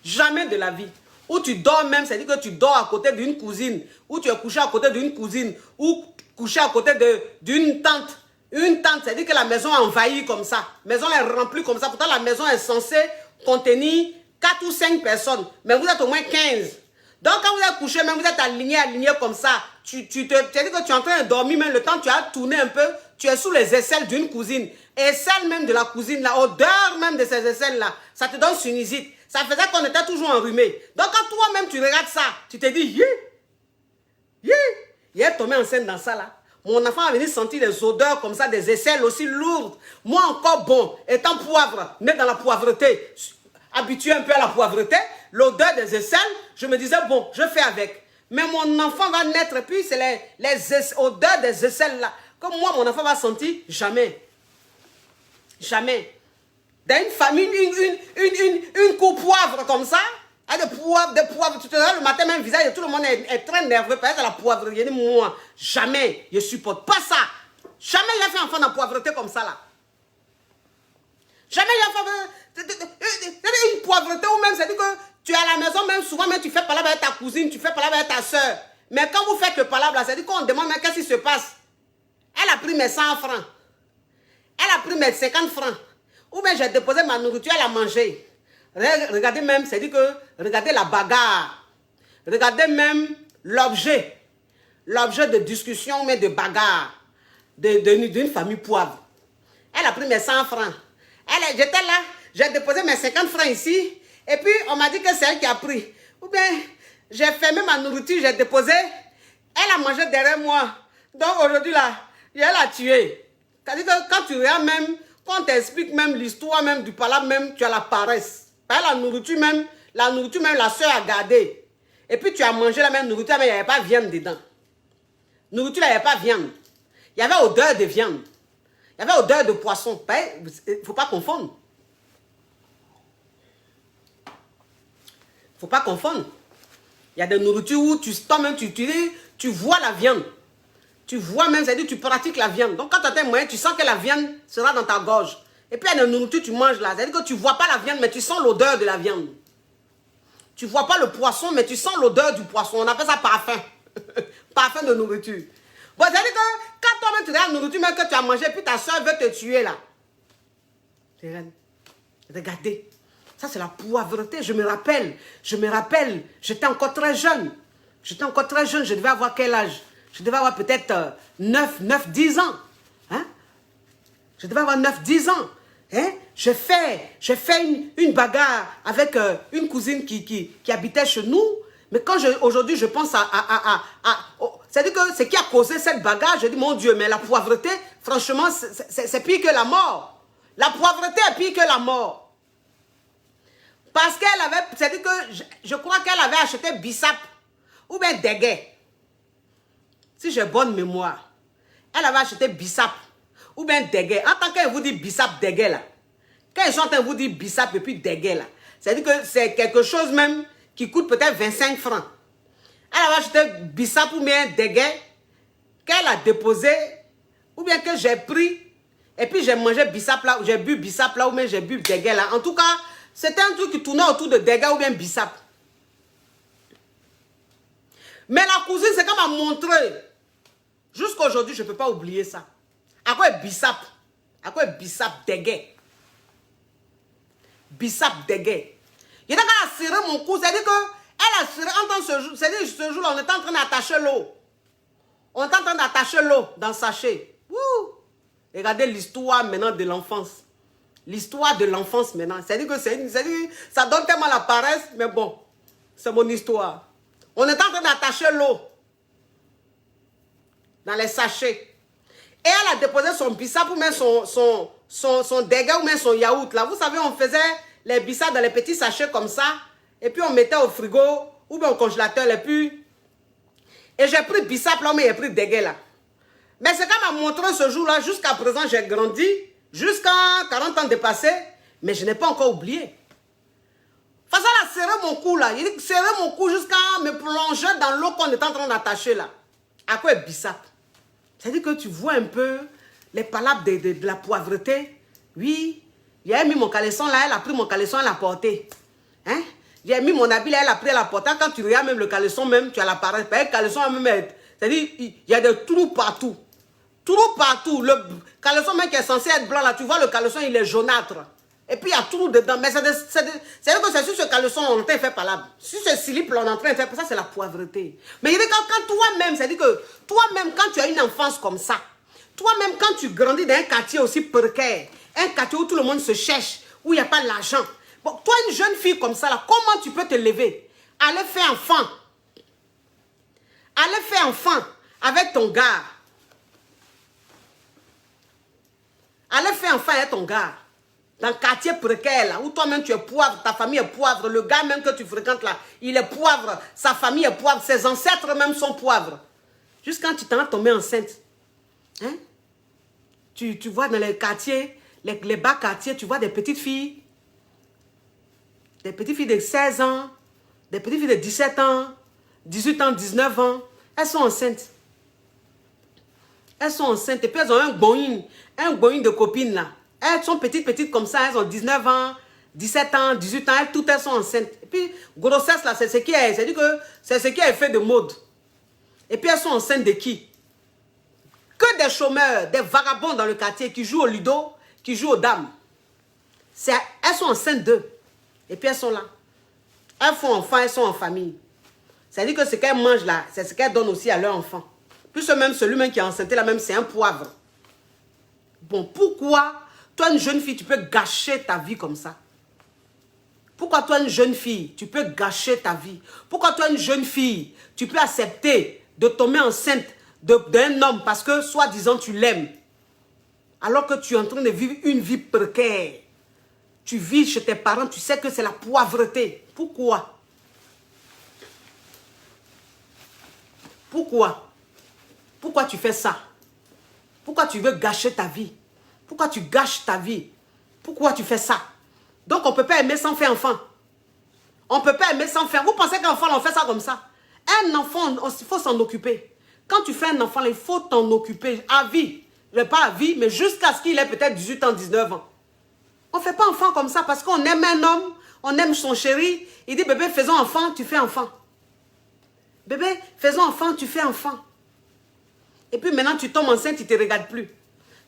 Jamais de la vie. Où tu dors même, c'est-à-dire que tu dors à côté d'une cousine, ou tu es couché à côté d'une cousine, ou couché à côté d'une tante. Une tante, c'est-à-dire que la maison est envahie comme ça. La maison est remplie comme ça. Pourtant, la maison est censée contenir 4 ou 5 personnes. Mais vous êtes au moins 15. Donc, quand vous êtes couché, même vous êtes aligné comme ça, c'est-à-dire que tu es en train de dormir, même le temps tu as tourné un peu, tu es sous les aisselles d'une cousine. Et celle même de la cousine, la odeur même de ces aisselles-là, ça te donne sinusite. Ça faisait qu'on était toujours enrhumé. Donc, quand toi-même tu regardes ça, tu te dis, il est tombé enceinte dans ça là. Mon enfant a venu sentir des odeurs comme ça, des aisselles aussi lourdes. Moi encore, bon, étant poivre, né dans la poivreté, habitué un peu à la poivreté, l'odeur des aisselles, je me disais, bon, je fais avec. Mais mon enfant va naître, et puis c'est les odeurs des aisselles là. Comme moi, mon enfant va sentir, jamais. Jamais. Dans une famille, une coupe poivre comme ça, avec des poivres, tu te regardes le matin, même le visage, tout le monde est très nerveux, parce que la poivre, il dit, moi, jamais, je ne supporte pas ça. Jamais il a fait enfant dans la poivreté comme ça là. Jamais il a fait une poivreté ou même, c'est-à-dire que tu es à la maison, même souvent, même tu fais palabre avec ta cousine, tu fais palabre avec ta soeur. Mais quand vous faites le palabre là, c'est-à-dire qu'on demande, mais qu'est-ce qui se passe? Elle a pris mes 100 francs. Elle a pris mes 50 francs. Ou bien j'ai déposé ma nourriture, elle a mangé. Regardez même, c'est-à-dire que, regardez la bagarre. Regardez même l'objet. l'objet de discussion, mais de bagarre d'une famille poivre. Elle a pris mes 100 francs. J'étais là, j'ai déposé mes 50 francs ici, et puis on m'a dit que c'est elle qui a pris. Ou bien, j'ai fermé ma nourriture, j'ai déposé, elle a mangé derrière moi. Donc aujourd'hui là, elle a tué. C'est-à-dire que quand tu regardes même, quand on t'explique même l'histoire même du palabre même, tu as la paresse. La nourriture même, la soeur a gardé. Et puis tu as mangé la même nourriture, mais il n'y avait pas de viande dedans. Nourriture, il n'y avait pas de viande. Il y avait odeur de viande. Il y avait odeur de poisson. Il ne faut pas confondre. Il ne faut pas confondre. Il y a des nourritures où toi-même, tu vois la viande. Tu vois même, c'est-à-dire tu pratiques la viande. Donc quand tu as tes moyens, tu sens que la viande sera dans ta gorge. Et puis il y a des nourritures tu manges là. C'est-à-dire que tu ne vois pas la viande, mais tu sens l'odeur de la viande. Tu ne vois pas le poisson, mais tu sens l'odeur du poisson. On appelle ça parfum. Parfum de nourriture. Bon, c'est-à-dire que quand toi-même tu regardes la nourriture même que tu as mangé, puis ta soeur veut te tuer là. Regardez. Ça, c'est la poivreté. Je me rappelle, j'étais encore très jeune. Je devais avoir quel âge? Je devais avoir peut-être 9-10 ans. Hein? Je devais avoir 9-10 ans. Hein? J'ai fait une bagarre avec une cousine qui habitait chez nous. Mais quand aujourd'hui je pense c'est-à-dire que ce qui a causé cette bagarre, je dis mon Dieu, mais la poivreté, franchement, c'est pire que la mort. La poivreté est pire que la mort. Parce qu'elle avait, c'est-à-dire que je crois qu'elle avait acheté bissap ou bien déguet. Si j'ai bonne mémoire, elle avait acheté bissap ou bien déguet. En tant qu'elle vous dit bissap déguet là, quand ils sont en train de vous dire bissap et puis déguet là, c'est-à-dire que c'est quelque chose même qui coûte peut-être 25 francs. Elle avait acheté bissap ou bien déguet qu'elle a déposé ou bien que j'ai pris et puis j'ai mangé bissap là, j'ai bu bissap là ou bien j'ai bu déguet là. En tout cas, c'était un truc qui tournait autour de déguet ou bien bissap. Mais la cousine, c'est qu'elle m'a montré. Jusqu'à aujourd'hui, je ne peux pas oublier ça. À quoi est bissap? À quoi est bissap déguet? Bissap déguet. Il y a qu'elle a serré mon cou. C'est-à-dire qu'elle a serré en tant que ce jour. C'est-à-dire que ce jour-là, on était en train d'attacher l'eau. On était en train d'attacher l'eau dans le sachet. Wouh! Regardez l'histoire maintenant de l'enfance. L'histoire de l'enfance maintenant. C'est-à-dire que ça donne tellement la paresse, mais bon, c'est mon histoire. On est en train d'attacher l'eau dans les sachets. Et elle a déposé son bissap ou même son déguet ou même son yaourt. Là, vous savez, on faisait les bissap dans les petits sachets comme ça. Et puis on mettait au frigo ou bien au congélateur. Et j'ai pris bissap là, mais j'ai pris déguet là. Mais c'est qu'elle m'a montré ce jour-là. Jusqu'à présent, j'ai grandi. Jusqu'à 40 ans dépassés. Mais je n'ai pas encore oublié. Face à la serrer mon cou là. Il serrer mon cou jusqu'à me plonger dans l'eau qu'on est en train d'attacher là. À quoi est bissap? C'est-à-dire que tu vois un peu les palabres de la poivreté. Oui, j'ai mis mon caleçon là, elle a pris mon caleçon, elle l'a porté. Hein? J'ai mis mon habit là, elle a pris la portée. Quand tu regardes même le caleçon même, tu as la paresse. Le caleçon même, c'est-à-dire il y a des trous partout. Trous partout. Le caleçon même qui est censé être blanc là, tu vois le caleçon il est jaunâtre. Et puis il y a tout dedans. Mais c'est-à-dire que c'est sur ce caleçon on est en train de faire palabre. Sur ce slip là on est en train de faire. Ça c'est la poivreté. Mais il dit quand toi-même, c'est-à-dire que toi-même quand tu as une enfance comme ça, toi-même quand tu grandis dans un quartier aussi précaire, un quartier où tout le monde se cherche, où il n'y a pas d'argent. Bon, toi une jeune fille comme ça là, comment tu peux te lever? Aller faire enfant. Aller faire enfant avec ton gars. Aller faire enfant avec ton gars. Dans le quartier précaire, là, où toi-même tu es poivre, ta famille est poivre, le gars même que tu fréquentes là, il est poivre, sa famille est poivre, ses ancêtres même sont poivres. Jusqu'à quand tu t'en as tombé enceinte. Hein? Tu vois dans les quartiers, les bas quartiers, tu vois des petites filles. Des petites filles de 16 ans, des petites filles de 17 ans, 18 ans, 19 ans. Elles sont enceintes. Elles sont enceintes et puis elles ont un boing de copines là. Elles sont petites comme ça, elles ont 19 ans, 17 ans, 18 ans, toutes elles sont enceintes. Et puis, grossesse là, c'est ce qui est, c'est-à-dire que c'est ce qui est fait de mode. Et puis elles sont enceintes de qui? Que des chômeurs, des vagabonds dans le quartier qui jouent au ludo, qui jouent aux dames. Elles sont enceintes d'eux. Et puis elles sont là. Elles font enfant, elles sont en famille. C'est-à-dire que ce qu'elles mangent là, c'est ce qu'elles donnent aussi à leurs enfants. Plus même celui-même qui est enceinte, là même, c'est un poivre. Bon, pourquoi, toi, une jeune fille, tu peux gâcher ta vie comme ça? Pourquoi toi, une jeune fille, tu peux gâcher ta vie? Pourquoi toi, une jeune fille, tu peux accepter de tomber enceinte d'un homme parce que, soi-disant, tu l'aimes? Alors que tu es en train de vivre une vie précaire. Tu vis chez tes parents, tu sais que c'est la pauvreté. Pourquoi? Pourquoi? Pourquoi tu fais ça? Pourquoi tu veux gâcher ta vie? Pourquoi tu gâches ta vie? Pourquoi tu fais ça? Donc on ne peut pas aimer sans faire enfant. On ne peut pas aimer sans faire. Vous pensez qu'un enfant, on fait ça comme ça? Un enfant, il faut s'en occuper. Quand tu fais un enfant, il faut t'en occuper à vie. Pas à vie, mais jusqu'à ce qu'il ait peut-être 18 ans, 19 ans. On ne fait pas enfant comme ça parce qu'on aime un homme, on aime son chéri. Il dit, bébé, faisons enfant, tu fais enfant. Bébé, faisons enfant, tu fais enfant. Et puis maintenant, tu tombes enceinte, il ne te regarde plus.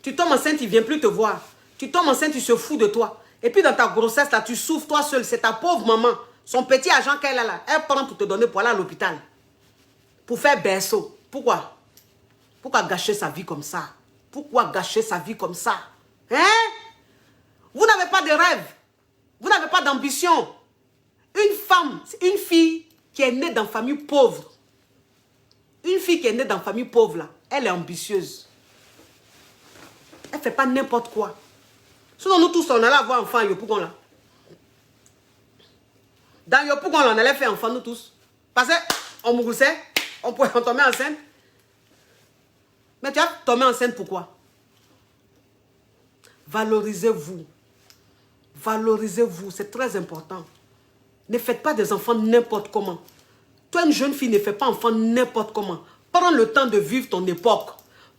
Tu tombes enceinte, il ne vient plus te voir. Tu tombes enceinte, il se fout de toi. Et puis dans ta grossesse, là, tu souffres toi seul. C'est ta pauvre maman. Son petit agent qu'elle a là, elle prend pour te donner pour aller à l'hôpital. Pour faire berceau. Pourquoi? Pourquoi gâcher sa vie comme ça? Pourquoi gâcher sa vie comme ça? Hein? Vous n'avez pas de rêve. Vous n'avez pas d'ambition. Une femme, une fille qui est née dans une famille pauvre. Une fille qui est née dans une famille pauvre, là, elle est ambitieuse. Elle ne fait pas n'importe quoi. Sinon, nous tous, on allait avoir enfant à Yopougon, là. Dans Yopougon, on allait faire enfant, nous tous. Parce qu'on mouroussait, on tombait enceinte. Mais tu as tombé enceinte pourquoi? Valorisez-vous. Valorisez-vous, c'est très important. Ne faites pas des enfants n'importe comment. Toi, une jeune fille, ne fais pas enfant n'importe comment. Prends le temps de vivre ton époque.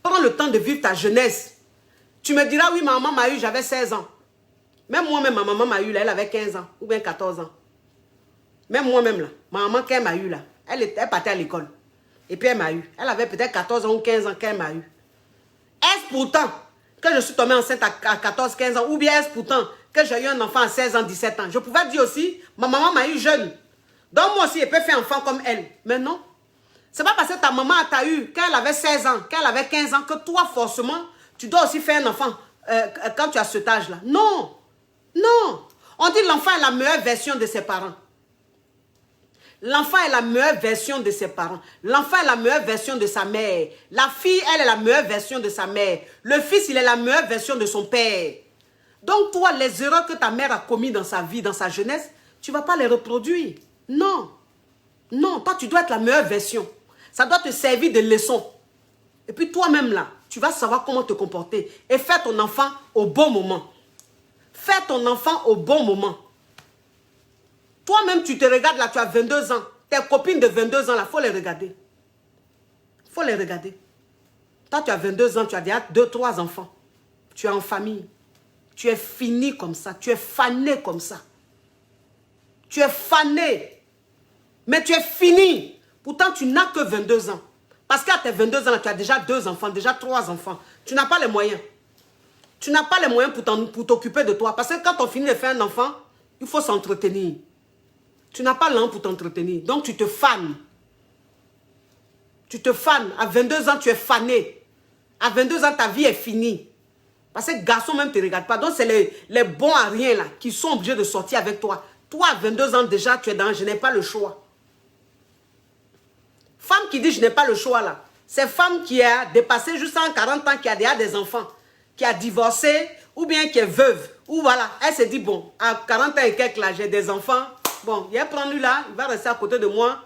Prends le temps de vivre ta jeunesse. Tu me diras, oui, ma maman m'a eu, j'avais 16 ans. Même moi-même, ma maman m'a eu, là, elle avait 15 ans ou bien 14 ans. Même moi-même, là, ma maman, quand elle m'a eu, là, elle partait à l'école. Et puis elle m'a eu. Elle avait peut-être 14 ans ou 15 ans quand elle m'a eu. Est-ce pourtant que je suis tombée enceinte à 14, 15 ans ou bien est-ce pourtant que j'ai eu un enfant à 16 ans, 17 ans? Je pouvais dire aussi, ma maman m'a eu jeune. Donc moi aussi, elle peut faire enfant comme elle. Mais non. C'est pas parce que ta maman t'a eu quand elle avait 16 ans, quand elle avait 15 ans, que toi, forcément, tu dois aussi faire un enfant quand tu as cet âge-là. Non. Non. On dit l'enfant est la meilleure version de ses parents. L'enfant est la meilleure version de ses parents. L'enfant est la meilleure version de sa mère. La fille, elle est la meilleure version de sa mère. Le fils, il est la meilleure version de son père. Donc toi, les erreurs que ta mère a commises dans sa vie, dans sa jeunesse, tu ne vas pas les reproduire. Non. Non, toi, tu dois être la meilleure version. Ça doit te servir de leçon. Et puis toi-même là, tu vas savoir comment te comporter. Et faire ton enfant au bon moment. Faire ton enfant au bon moment. Toi-même, tu te regardes là, tu as 22 ans. Tes copines de 22 ans là, il faut les regarder. Il faut les regarder. Toi, tu as 22 ans, tu as déjà 2-3 enfants. Tu es en famille. Tu es fini comme ça. Tu es fané comme ça. Tu es fané. Mais tu es fini. Pourtant, tu n'as que 22 ans. Parce qu'à tes 22 ans, là, tu as déjà 2 enfants, déjà 3 enfants. Tu n'as pas les moyens. Tu n'as pas les moyens pour t'occuper de toi. Parce que quand on finit de faire un enfant, il faut s'entretenir. Tu n'as pas l'an pour t'entretenir. Donc, tu te fanes. Tu te fanes. À 22 ans, tu es fané. À 22 ans, ta vie est finie. Parce que les garçons même ne te regardent pas. Donc, c'est les bons à rien là qui sont obligés de sortir avec toi. Toi, à 22 ans déjà, tu es dans « je n'ai pas le choix ». Femme qui dit « je n'ai pas le choix » là, c'est femme qui a dépassé juste 40 ans, qui a déjà des enfants, qui a divorcé ou bien qui est veuve. Ou voilà, elle se dit « bon, à 40 ans et quelques là, j'ai des enfants. Bon, il est prendre là, il va rester à côté de moi. »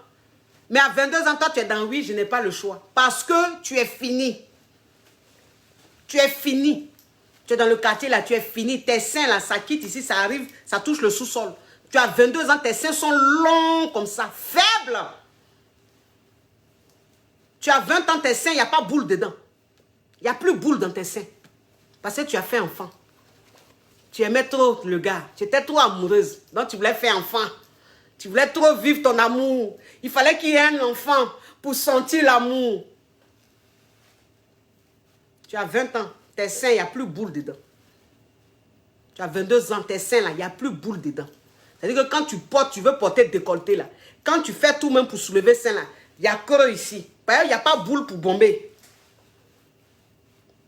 Mais à 22 ans, toi, tu es dans « oui, je n'ai pas le choix ». Parce que tu es fini. Tu es fini. Tu es dans le quartier là, tu es fini. Tes seins là, ça quitte ici, ça arrive, ça touche le sous-sol. Tu as 22 ans, tes seins sont longs comme ça, faibles. Tu as 20 ans, tes seins, il n'y a pas boule dedans. Il n'y a plus boule dans tes seins. Parce que tu as fait enfant. Tu aimais trop le gars. Tu étais trop amoureuse. Donc tu voulais faire enfant. Tu voulais trop vivre ton amour. Il fallait qu'il y ait un enfant pour sentir l'amour. Tu as 20 ans, tes seins, il n'y a plus boule dedans. Tu as 22 ans, tes seins, là, il n'y a plus boule dedans. C'est-à-dire que quand tu portes, tu veux porter décolleté, là. Quand tu fais tout même pour soulever sein, là, il y a creux ici. Il n'y a pas boule pour bomber.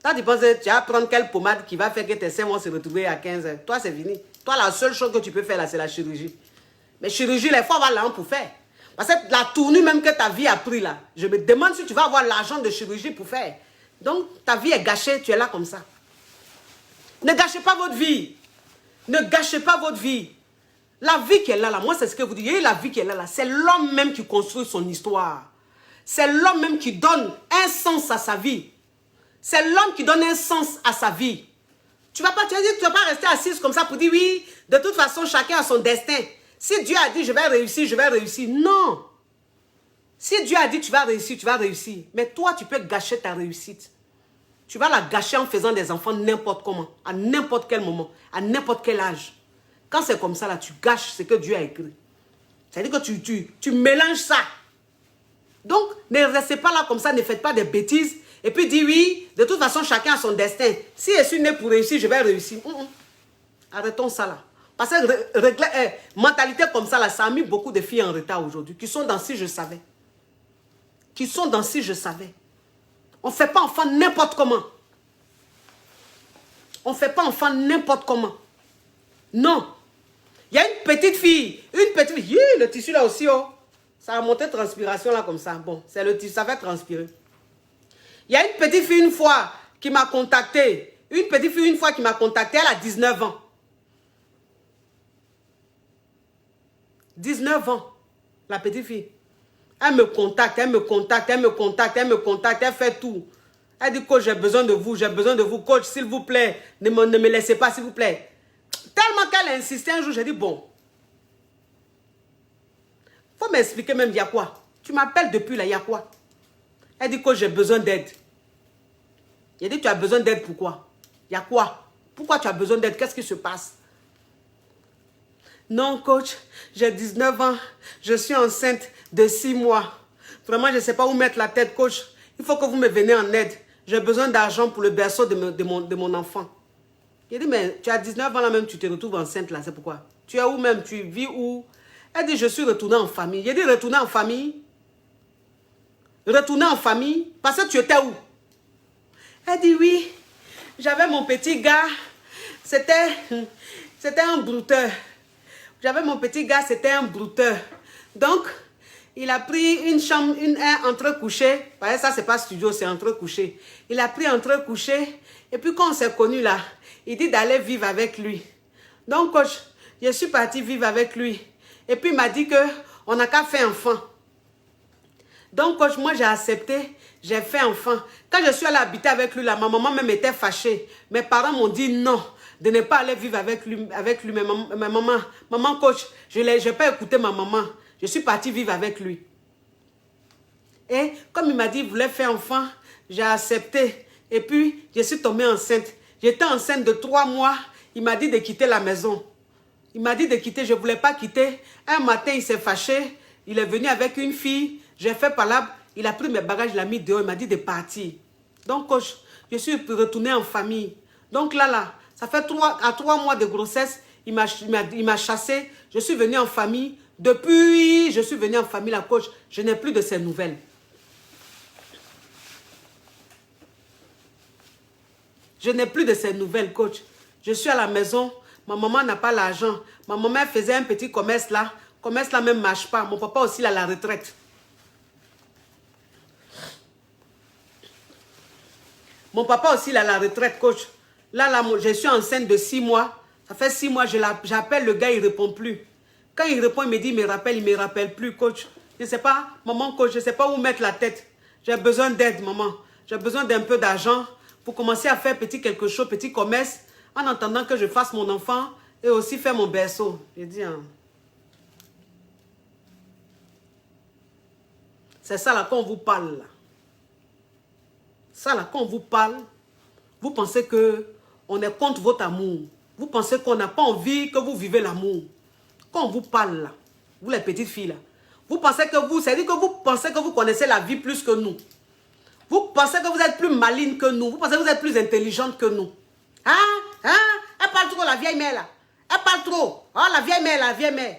Toi, tu penses que tu vas prendre quelle pommade qui va faire que tes seins vont se retrouver à 15 heures. Toi, c'est fini. Toi, la seule chose que tu peux faire là, c'est la chirurgie. Mais chirurgie, il faut avoir l'argent pour faire. Parce que la tournure même que ta vie a pris là, je me demande si tu vas avoir l'argent de chirurgie pour faire. Donc, ta vie est gâchée, tu es là comme ça. Ne gâchez pas votre vie. Ne gâchez pas votre vie. La vie qui est là, moi, c'est ce que vous dites. La vie qui est là, c'est l'homme même qui construit son histoire. C'est l'homme même qui donne un sens à sa vie. C'est l'homme qui donne un sens à sa vie. Tu vas pas rester assise comme ça pour dire oui, de toute façon, chacun a son destin. Si Dieu a dit je vais réussir, je vais réussir. Non. Si Dieu a dit tu vas réussir, tu vas réussir. Mais toi, tu peux gâcher ta réussite. Tu vas la gâcher en faisant des enfants n'importe comment, à n'importe quel moment, à n'importe quel âge. Quand c'est comme ça, là, tu gâches ce que Dieu a écrit. C'est-à-dire que tu mélanges ça. Donc, ne restez pas là comme ça, ne faites pas des bêtises. Et puis dis oui, de toute façon, chacun a son destin. Si je suis né pour réussir, je vais réussir. Arrêtons ça là. Parce que mentalité comme ça, là, ça a mis beaucoup de filles en retard aujourd'hui, qui sont dans si je savais. Qui sont dans si je savais. On ne fait pas enfant n'importe comment. On ne fait pas enfant n'importe comment. Non. Il y a une petite fille. Le tissu là aussi, oh. Ça a monté transpiration là comme ça. Bon, c'est le tissu, ça fait transpirer. Il y a une petite fille une fois qui m'a contacté. Une petite fille une fois qui m'a contacté, elle a 19 ans. 19 ans, la petite fille. Elle me contacte, elle me contacte, elle me contacte, elle me contacte, elle fait tout. Elle dit, coach, j'ai besoin de vous, coach, s'il vous plaît, ne me laissez pas, s'il vous plaît. Tellement qu'elle a insisté un jour, j'ai dit, bon, faut m'expliquer même, il y a quoi? Tu m'appelles depuis là, il y a quoi? Elle dit, coach, j'ai besoin d'aide. J'ai dit, tu as besoin d'aide, pourquoi? Il y a quoi? Pourquoi tu as besoin d'aide? Qu'est-ce qui se passe? Non, coach, j'ai 19 ans, je suis enceinte de 6 mois. Vraiment, je ne sais pas où mettre la tête, coach. Il faut que vous me veniez en aide. J'ai besoin d'argent pour le berceau de mon enfant. J'ai dit, mais tu as 19 ans là même, tu te retrouves enceinte là, c'est pourquoi? Tu es où même? Tu vis où? Elle dit, je suis retournée en famille. J'ai dit, retourner en famille? Retourner en famille? Parce que tu étais où? Elle dit, oui, j'avais mon petit gars, c'était un brouteur. J'avais mon petit gars, c'était un brouteur. Donc, il a pris une chambre, un entrecouché. Parce que ça, c'est pas studio, c'est entrecouché. Il a pris entrecouché. Et puis, quand on s'est connus là, il dit d'aller vivre avec lui. Donc, coach, je suis partie vivre avec lui. Et puis, il m'a dit qu'on n'a qu'à faire enfant. Donc, coach, moi, j'ai accepté. J'ai fait enfant. Quand je suis allée habiter avec lui là, ma maman même était fâchée. Mes parents m'ont dit non, de ne pas aller vivre avec lui. Mais ma maman coach, je n'ai pas écouté ma maman. Je suis partie vivre avec lui. Et comme il m'a dit qu'il voulait faire enfant, j'ai accepté. Et puis, je suis tombée enceinte. J'étais enceinte de 3 mois. Il m'a dit de quitter la maison. Il m'a dit de quitter, je ne voulais pas quitter. Un matin, il s'est fâché. Il est venu avec une fille. J'ai fait palabre. Il a pris mes bagages, il l'a mis dehors. Il m'a dit de partir. Donc, coach, je suis retournée en famille. Donc là, ça fait 3 mois de grossesse. Il m'a chassé. Je suis venue en famille. Depuis, je suis venue en famille, la coach. Je n'ai plus de ces nouvelles. Je n'ai plus de ces nouvelles, coach. Je suis à la maison. Ma maman n'a pas l'argent. Ma maman faisait un petit commerce là. Commerce là même ne marche pas. Mon papa aussi, il a la retraite. Mon papa aussi, il a la retraite, coach. Là, je suis enceinte de 6 mois. Ça fait 6 mois, j'appelle le gars, il ne répond plus. Quand il répond, il me dit, il me rappelle plus, coach. Je ne sais pas, maman, coach, je ne sais pas où mettre la tête. J'ai besoin d'aide, maman. J'ai besoin d'un peu d'argent pour commencer à faire quelque chose, petit commerce, en attendant que je fasse mon enfant et aussi faire mon berceau. J'ai dit, hein. C'est ça là qu'on vous parle là. Ça là, quand on vous parle, vous pensez qu'on est contre votre amour. Vous pensez qu'on n'a pas envie que vous vivez l'amour. Quand on vous parle là, vous les petites filles là, vous pensez que c'est-à-dire que vous pensez que vous connaissez la vie plus que nous. Vous pensez que vous êtes plus maligne que nous. Vous pensez que vous êtes plus intelligente que nous. Elle parle trop, la vieille mère là. Elle parle trop. Oh, la vieille mère.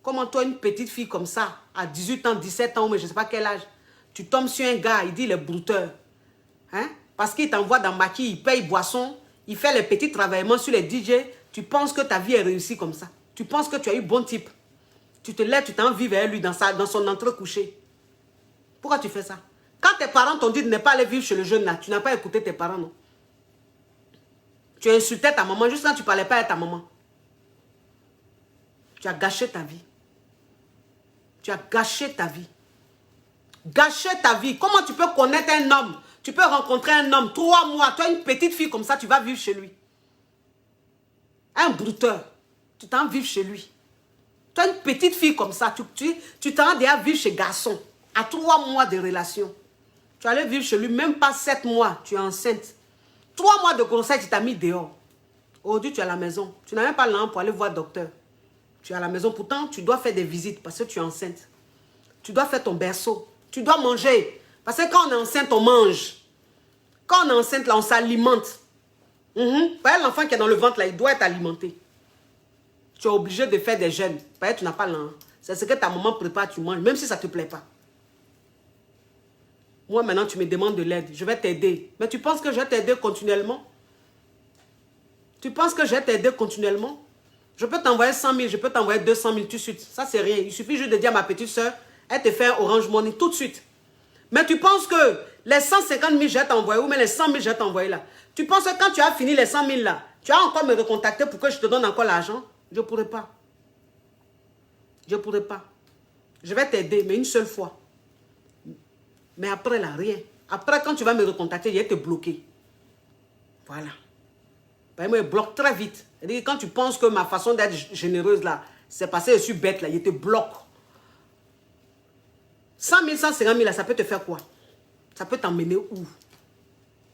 Comment toi, une petite fille comme ça, à 18 ans, 17 ans, mais je ne sais pas quel âge, tu tombes sur un gars, il dit il est brouteur. Hein? Parce qu'il t'envoie dans maquis, il paye boisson, il fait les petits travaillements sur les DJ. Tu penses que ta vie est réussie comme ça. Tu penses que tu as eu bon type. Tu te lèves, tu t'en vis vers lui dans son entrée couchée. Pourquoi tu fais ça? Quand tes parents t'ont dit de ne pas aller vivre chez le jeune là, tu n'as pas écouté tes parents, non? Tu insultais ta maman juste quand tu ne parlais pas à ta maman. Tu as gâché ta vie. Tu as gâché ta vie. Gâché ta vie. Comment tu peux connaître un homme? Tu peux rencontrer un homme, 3 mois, tu as une petite fille comme ça, tu vas vivre chez lui. Un brouteur, tu t'en vivre chez lui. Tu as une petite fille comme ça, tu t'en déjà vivre chez garçon. À 3 mois de relation. Tu allais vivre chez lui, même pas 7 mois, tu es enceinte. 3 mois de grossesse, tu t'as mis dehors. Aujourd'hui, tu es à la maison. Tu n'as même pas l'argent pour aller voir le docteur. Tu es à la maison, pourtant, tu dois faire des visites parce que tu es enceinte. Tu dois faire ton berceau. Tu dois manger. Parce que quand on est enceinte, on mange. Quand on est enceinte, là, on s'alimente. L'enfant qui est dans le ventre, là, il doit être alimenté. Tu es obligé de faire des jeûnes. Parce que tu n'as pas l'argent. C'est ce que ta maman prépare, tu manges, même si ça ne te plaît pas. Moi, maintenant, tu me demandes de l'aide. Je vais t'aider. Mais tu penses que je vais t'aider continuellement? Tu penses que je vais t'aider continuellement? Je peux t'envoyer 100 000, je peux t'envoyer 200 000 tout de suite. Ça, c'est rien. Il suffit juste de dire à ma petite soeur, elle te fait un Orange Money tout de suite. Mais tu penses que les 150 000, je vais t'envoyer, ou même les 100 000, je vais t'envoyer là. Tu penses que quand tu as fini les 100 000 là, tu vas encore me recontacter pour que je te donne encore l'argent? Je ne pourrai pas. Je ne pourrai pas. Je vais t'aider, mais une seule fois. Mais après là, rien. Après, quand tu vas me recontacter, je vais te bloquer. Voilà. Il me bloque très vite. C'est-à-dire quand tu penses que ma façon d'être généreuse là, c'est parce que je suis bête là, il te bloque. 100 000, 150 000 là, ça peut te faire quoi? Ça peut t'emmener où?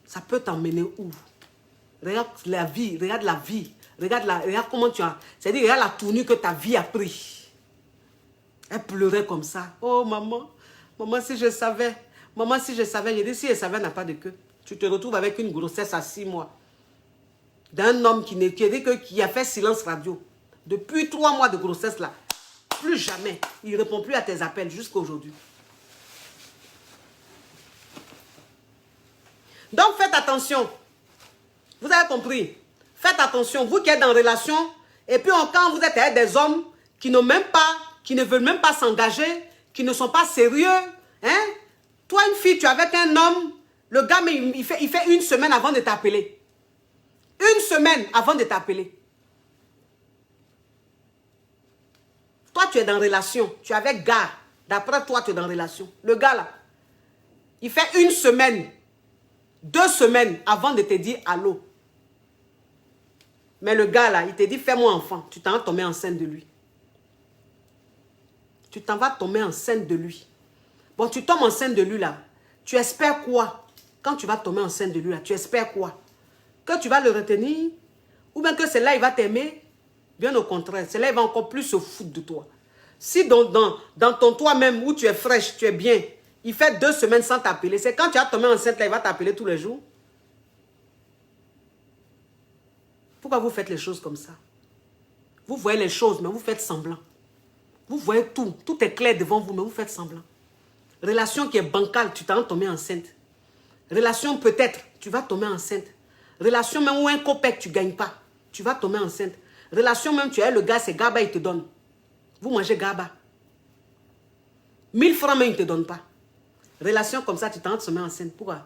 Ça peut t'emmener où? Regarde la vie, regarde la vie. Regarde comment tu as... C'est-à-dire, regarde la tournure que ta vie a pris. Elle pleurait comme ça. Oh maman, maman si je savais. Maman si je savais. J'ai dit si je savais n'a pas de queue. Tu te retrouves avec une grossesse à 6 mois. D'un homme qui a fait silence radio. Depuis 3 mois de grossesse là. Plus jamais. Il ne répond plus à tes appels jusqu'à aujourd'hui. Donc faites attention. Vous avez compris? Faites attention. Vous qui êtes en relation. Et puis quand vous êtes avec des hommes qui n'ont même pas, qui ne veulent même pas s'engager, qui ne sont pas sérieux. Hein? Toi une fille, tu es avec un homme. Le gars, il fait 1 semaine avant de t'appeler. 1 semaine avant de t'appeler. Toi, tu es dans relation. Tu es avec gars. D'après toi, tu es dans relation. Le gars, là, il fait 1 semaine, 2 semaines avant de te dire allô. Mais le gars, là, il te dit, fais-moi enfant. Tu t'en vas tomber enceinte de lui. Tu t'en vas tomber enceinte de lui. Bon, tu tombes enceinte de lui, là. Tu espères quoi? Quand tu vas tomber enceinte de lui, là, tu espères quoi? Que tu vas le retenir, ou bien que c'est là il va t'aimer. Bien au contraire, c'est là il va encore plus se foutre de toi. Si dans ton toi-même où tu es fraîche, tu es bien, il fait 2 semaines sans t'appeler, c'est quand tu as tombé enceinte là, il va t'appeler tous les jours. Pourquoi vous faites les choses comme ça? Vous voyez les choses, mais vous faites semblant. Vous voyez tout, tout est clair devant vous, mais vous faites semblant. Relation qui est bancale, tu t'en tombé enceinte. Relation peut-être, tu vas tomber enceinte. Relation même où un copec, tu ne gagnes pas. Tu vas tomber enceinte. Relation même, tu es le gars, c'est Gaba, il te donne. Vous mangez Gaba. 1000 francs même, il ne te donne pas. Relation comme ça, tu t'en te mets enceinte. Pourquoi?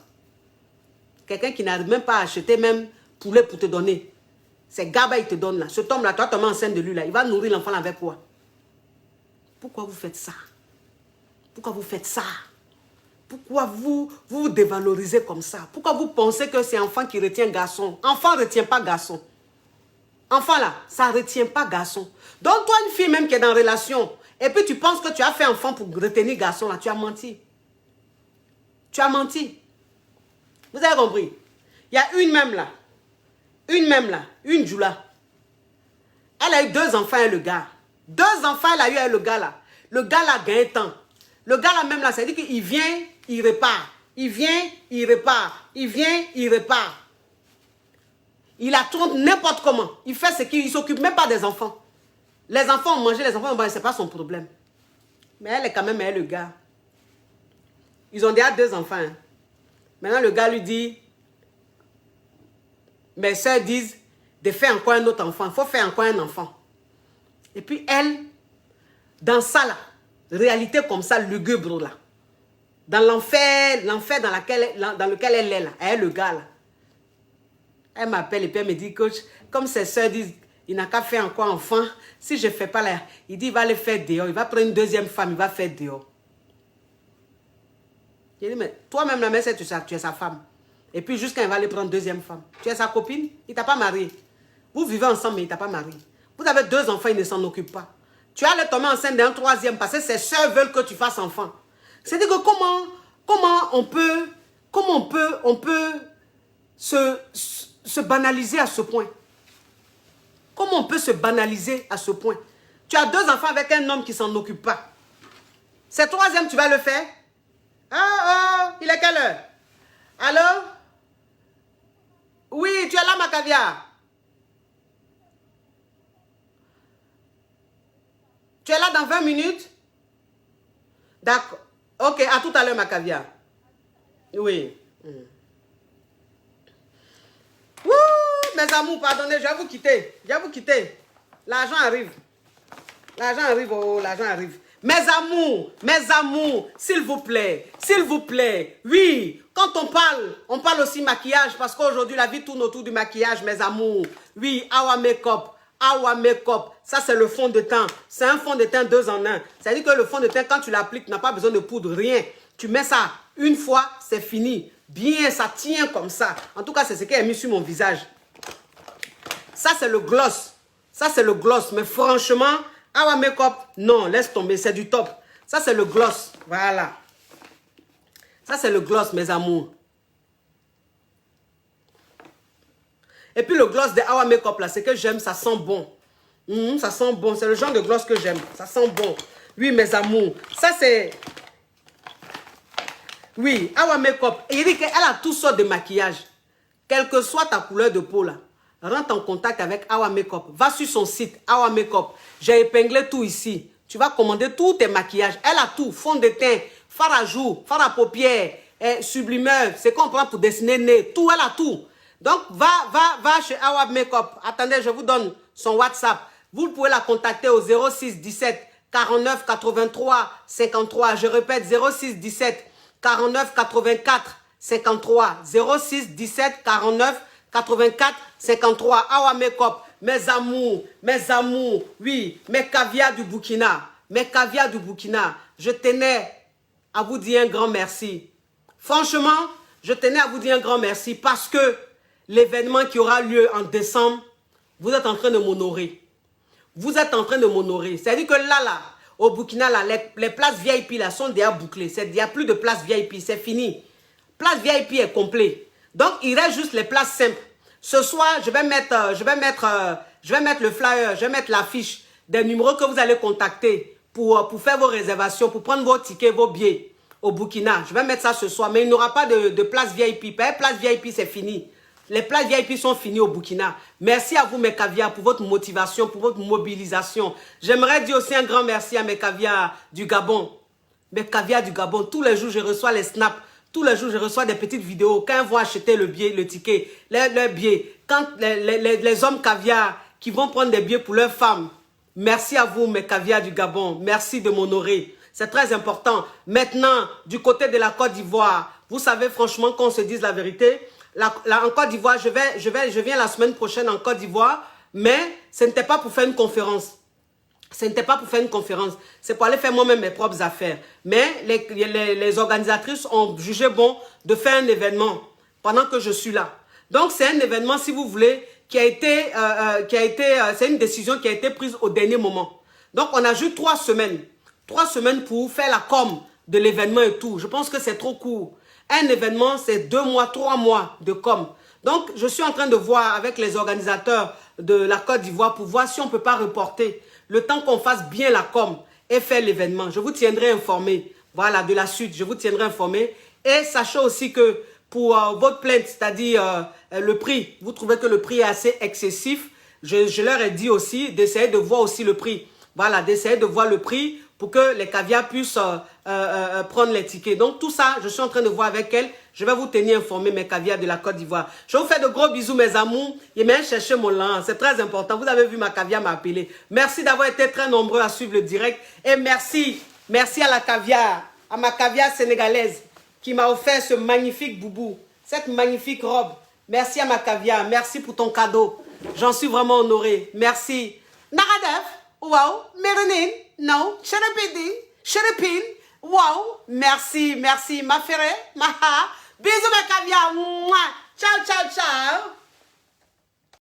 Quelqu'un qui n'arrive même pas à acheter même poulet pour te donner. C'est Gaba, il te donne là. Ce homme-là, tu vas tomber enceinte de lui là. Il va nourrir l'enfant avec quoi? Pourquoi vous faites ça? Pourquoi vous faites ça? Pourquoi vous dévalorisez comme ça? Pourquoi vous pensez que c'est enfant qui retient garçon? Enfant ne retient pas garçon. Enfant là, ça ne retient pas garçon. Donc toi, une fille même qui est dans relation, et puis tu penses que tu as fait enfant pour retenir garçon là, tu as menti. Tu as menti. Vous avez compris? Il y a une même là, une Djoula. Elle a eu 2 enfants et le gars. 2 enfants, elle a eu avec le gars là. Le gars là gagne temps. Le gars là même là, ça veut dire qu'il vient, il repart. Il vient, il repart. Il vient, il repart. Il la trompe n'importe comment. Il fait ce qu'il ne s'occupe même pas des enfants. Les enfants ont mangé, les enfants ont mangé, ce n'est pas son problème. Mais elle est quand même, elle, le gars. Ils ont déjà 2 enfants. Hein. Maintenant, le gars lui dit, mes soeurs disent de faire encore un autre enfant. Il faut faire encore un enfant. Et puis elle, dans ça là, réalité comme ça, lugubre là, dans l'enfer dans lequel elle est là, elle, le gars là. Elle m'appelle et puis elle me dit, coach, comme ses soeurs disent, il n'a qu'à faire encore enfant. Si je ne fais pas là, il dit, il va le faire dehors. Il va prendre une deuxième femme, il va faire dehors. J'ai dit, mais toi-même, la mère, tu es sa femme. Et puis, jusqu'à il va aller prendre une deuxième femme. Tu es sa copine, il ne t'a pas marié. Vous vivez ensemble, mais il ne t'a pas marié. Vous avez 2 enfants, il ne s'en occupe pas. Tu as le tomber enceinte d'un 3e parce que ses soeurs veulent que tu fasses enfant. C'est-à-dire que comment on peut se banaliser à ce point? Comment on peut se banaliser à ce point? Tu as 2 enfants avec un homme qui ne s'en occupe pas. C'est 3e, tu vas le faire? Ah, il est quelle heure? Allô? Oui, tu es là, ma caviar. Tu es là dans 20 minutes? D'accord. Ok, à tout à l'heure, ma caviar. Oui. Wouh, mes amours, pardonnez, je vais vous quitter. Je vais vous quitter. L'argent arrive. L'argent arrive, oh, l'argent arrive. Mes amours, s'il vous plaît, oui, quand on parle aussi maquillage, parce qu'aujourd'hui, la vie tourne autour du maquillage, mes amours. Oui, Awa Makeup, ça c'est le fond de teint. C'est un fond de teint 2 en 1. C'est-à-dire que le fond de teint, quand tu l'appliques, tu n'as pas besoin de poudre, rien. Tu mets ça une fois, c'est fini. Bien, ça tient comme ça. En tout cas, c'est ce qui est mis sur mon visage. Ça, c'est le gloss. Ça, c'est le gloss. Mais franchement, Awa Makeup, non, laisse tomber, c'est du top. Ça, c'est le gloss. Voilà. Ça, c'est le gloss, mes amours. Et puis, le gloss de Awa Makeup, là, c'est que j'aime, ça sent bon. Ça sent bon. C'est le genre de gloss que j'aime. Ça sent bon. Oui, mes amours. Ça, c'est... Oui, Awa Makeup. Il dit qu'elle a toutes sortes de maquillage. Quelle que soit ta couleur de peau, là. Rentre en contact avec Awa Makeup. Va sur son site, Awa Makeup. J'ai épinglé tout ici. Tu vas commander tous tes maquillages. Elle a tout. Fond de teint, fard à joues, fard à paupières, sublimeur. C'est qu'on prend pour dessiner nez. Tout, elle a tout. Donc, va chez Awa Makeup. Attendez, je vous donne son WhatsApp. Vous pouvez la contacter au 06 17 49 83 53. Je répète, 06 17 49 84 53. 06 17 49 84 53. Awa Makeup. Mes amours, oui, mes caviars du Burkina. Je tenais à vous dire un grand merci. Franchement, je tenais à vous dire un grand merci parce que l'événement qui aura lieu en décembre, vous êtes en train de m'honorer. C'est-à-dire que là, au Burkina, là, les places VIP là, sont déjà bouclées. Il n'y a plus de places VIP, c'est fini. Place VIP est complet. Donc, il reste juste les places simples. Ce soir, je vais mettre le flyer, je vais mettre l'affiche des numéros que vous allez contacter pour faire vos réservations, pour prendre vos tickets, vos billets au Burkina. Je vais mettre ça ce soir, mais il n'y aura pas de place VIP. Place VIP, c'est fini. Les places VIP sont finies au Burkina. Merci à vous, mes caviars, pour votre motivation, pour votre mobilisation. J'aimerais dire aussi un grand merci à mes caviars du Gabon. Mes caviars du Gabon, tous les jours, je reçois les snaps. Tous les jours, je reçois des petites vidéos. Quand ils vont acheter le billet, le ticket, leur billet. Quand les hommes caviar qui vont prendre des billets pour leurs femmes. Merci à vous, mes caviars du Gabon. Merci de m'honorer. C'est très important. Maintenant, du côté de la Côte d'Ivoire, vous savez franchement qu'on se dise la vérité. En Côte d'Ivoire, je viens la semaine prochaine en Côte d'Ivoire, mais ce n'était pas pour faire une conférence. C'est pour aller faire moi-même mes propres affaires. Mais les organisatrices ont jugé bon de faire un événement pendant que je suis là. Donc, c'est un événement, si vous voulez, c'est une décision qui a été prise au dernier moment. Donc, on a juste 3 semaines. 3 semaines pour faire la com de l'événement et tout. Je pense que c'est trop court. Un événement, c'est 2 mois, 3 mois de com. Donc, je suis en train de voir avec les organisateurs de la Côte d'Ivoire pour voir si on ne peut pas reporter le temps qu'on fasse bien la com et faire l'événement. Je vous tiendrai informé. Voilà, de la suite, je vous tiendrai informé. Et sachez aussi que pour votre plainte, c'est-à-dire le prix, vous trouvez que le prix est assez excessif. Je leur ai dit aussi d'essayer de voir aussi le prix. Voilà, d'essayer de voir le prix pour que les caviars puissent prendre les tickets. Donc tout ça, je suis en train de voir avec elle. Je vais vous tenir informé, mes caviars de la Côte d'Ivoire. Je vous fais de gros bisous, mes amours. Et même chercher mon lance, c'est très important. Vous avez vu ma caviar m'appeler. Merci d'avoir été très nombreux à suivre le direct. Et merci à la caviar, à ma caviar sénégalaise qui m'a offert ce magnifique boubou, cette magnifique robe. Merci à ma caviar, merci pour ton cadeau. J'en suis vraiment honorée. Merci. Naradef, wow, Méronine, non, Cherepin, wow, merci, ma ferrée, bisous ma caviar, ciao, ciao, ciao.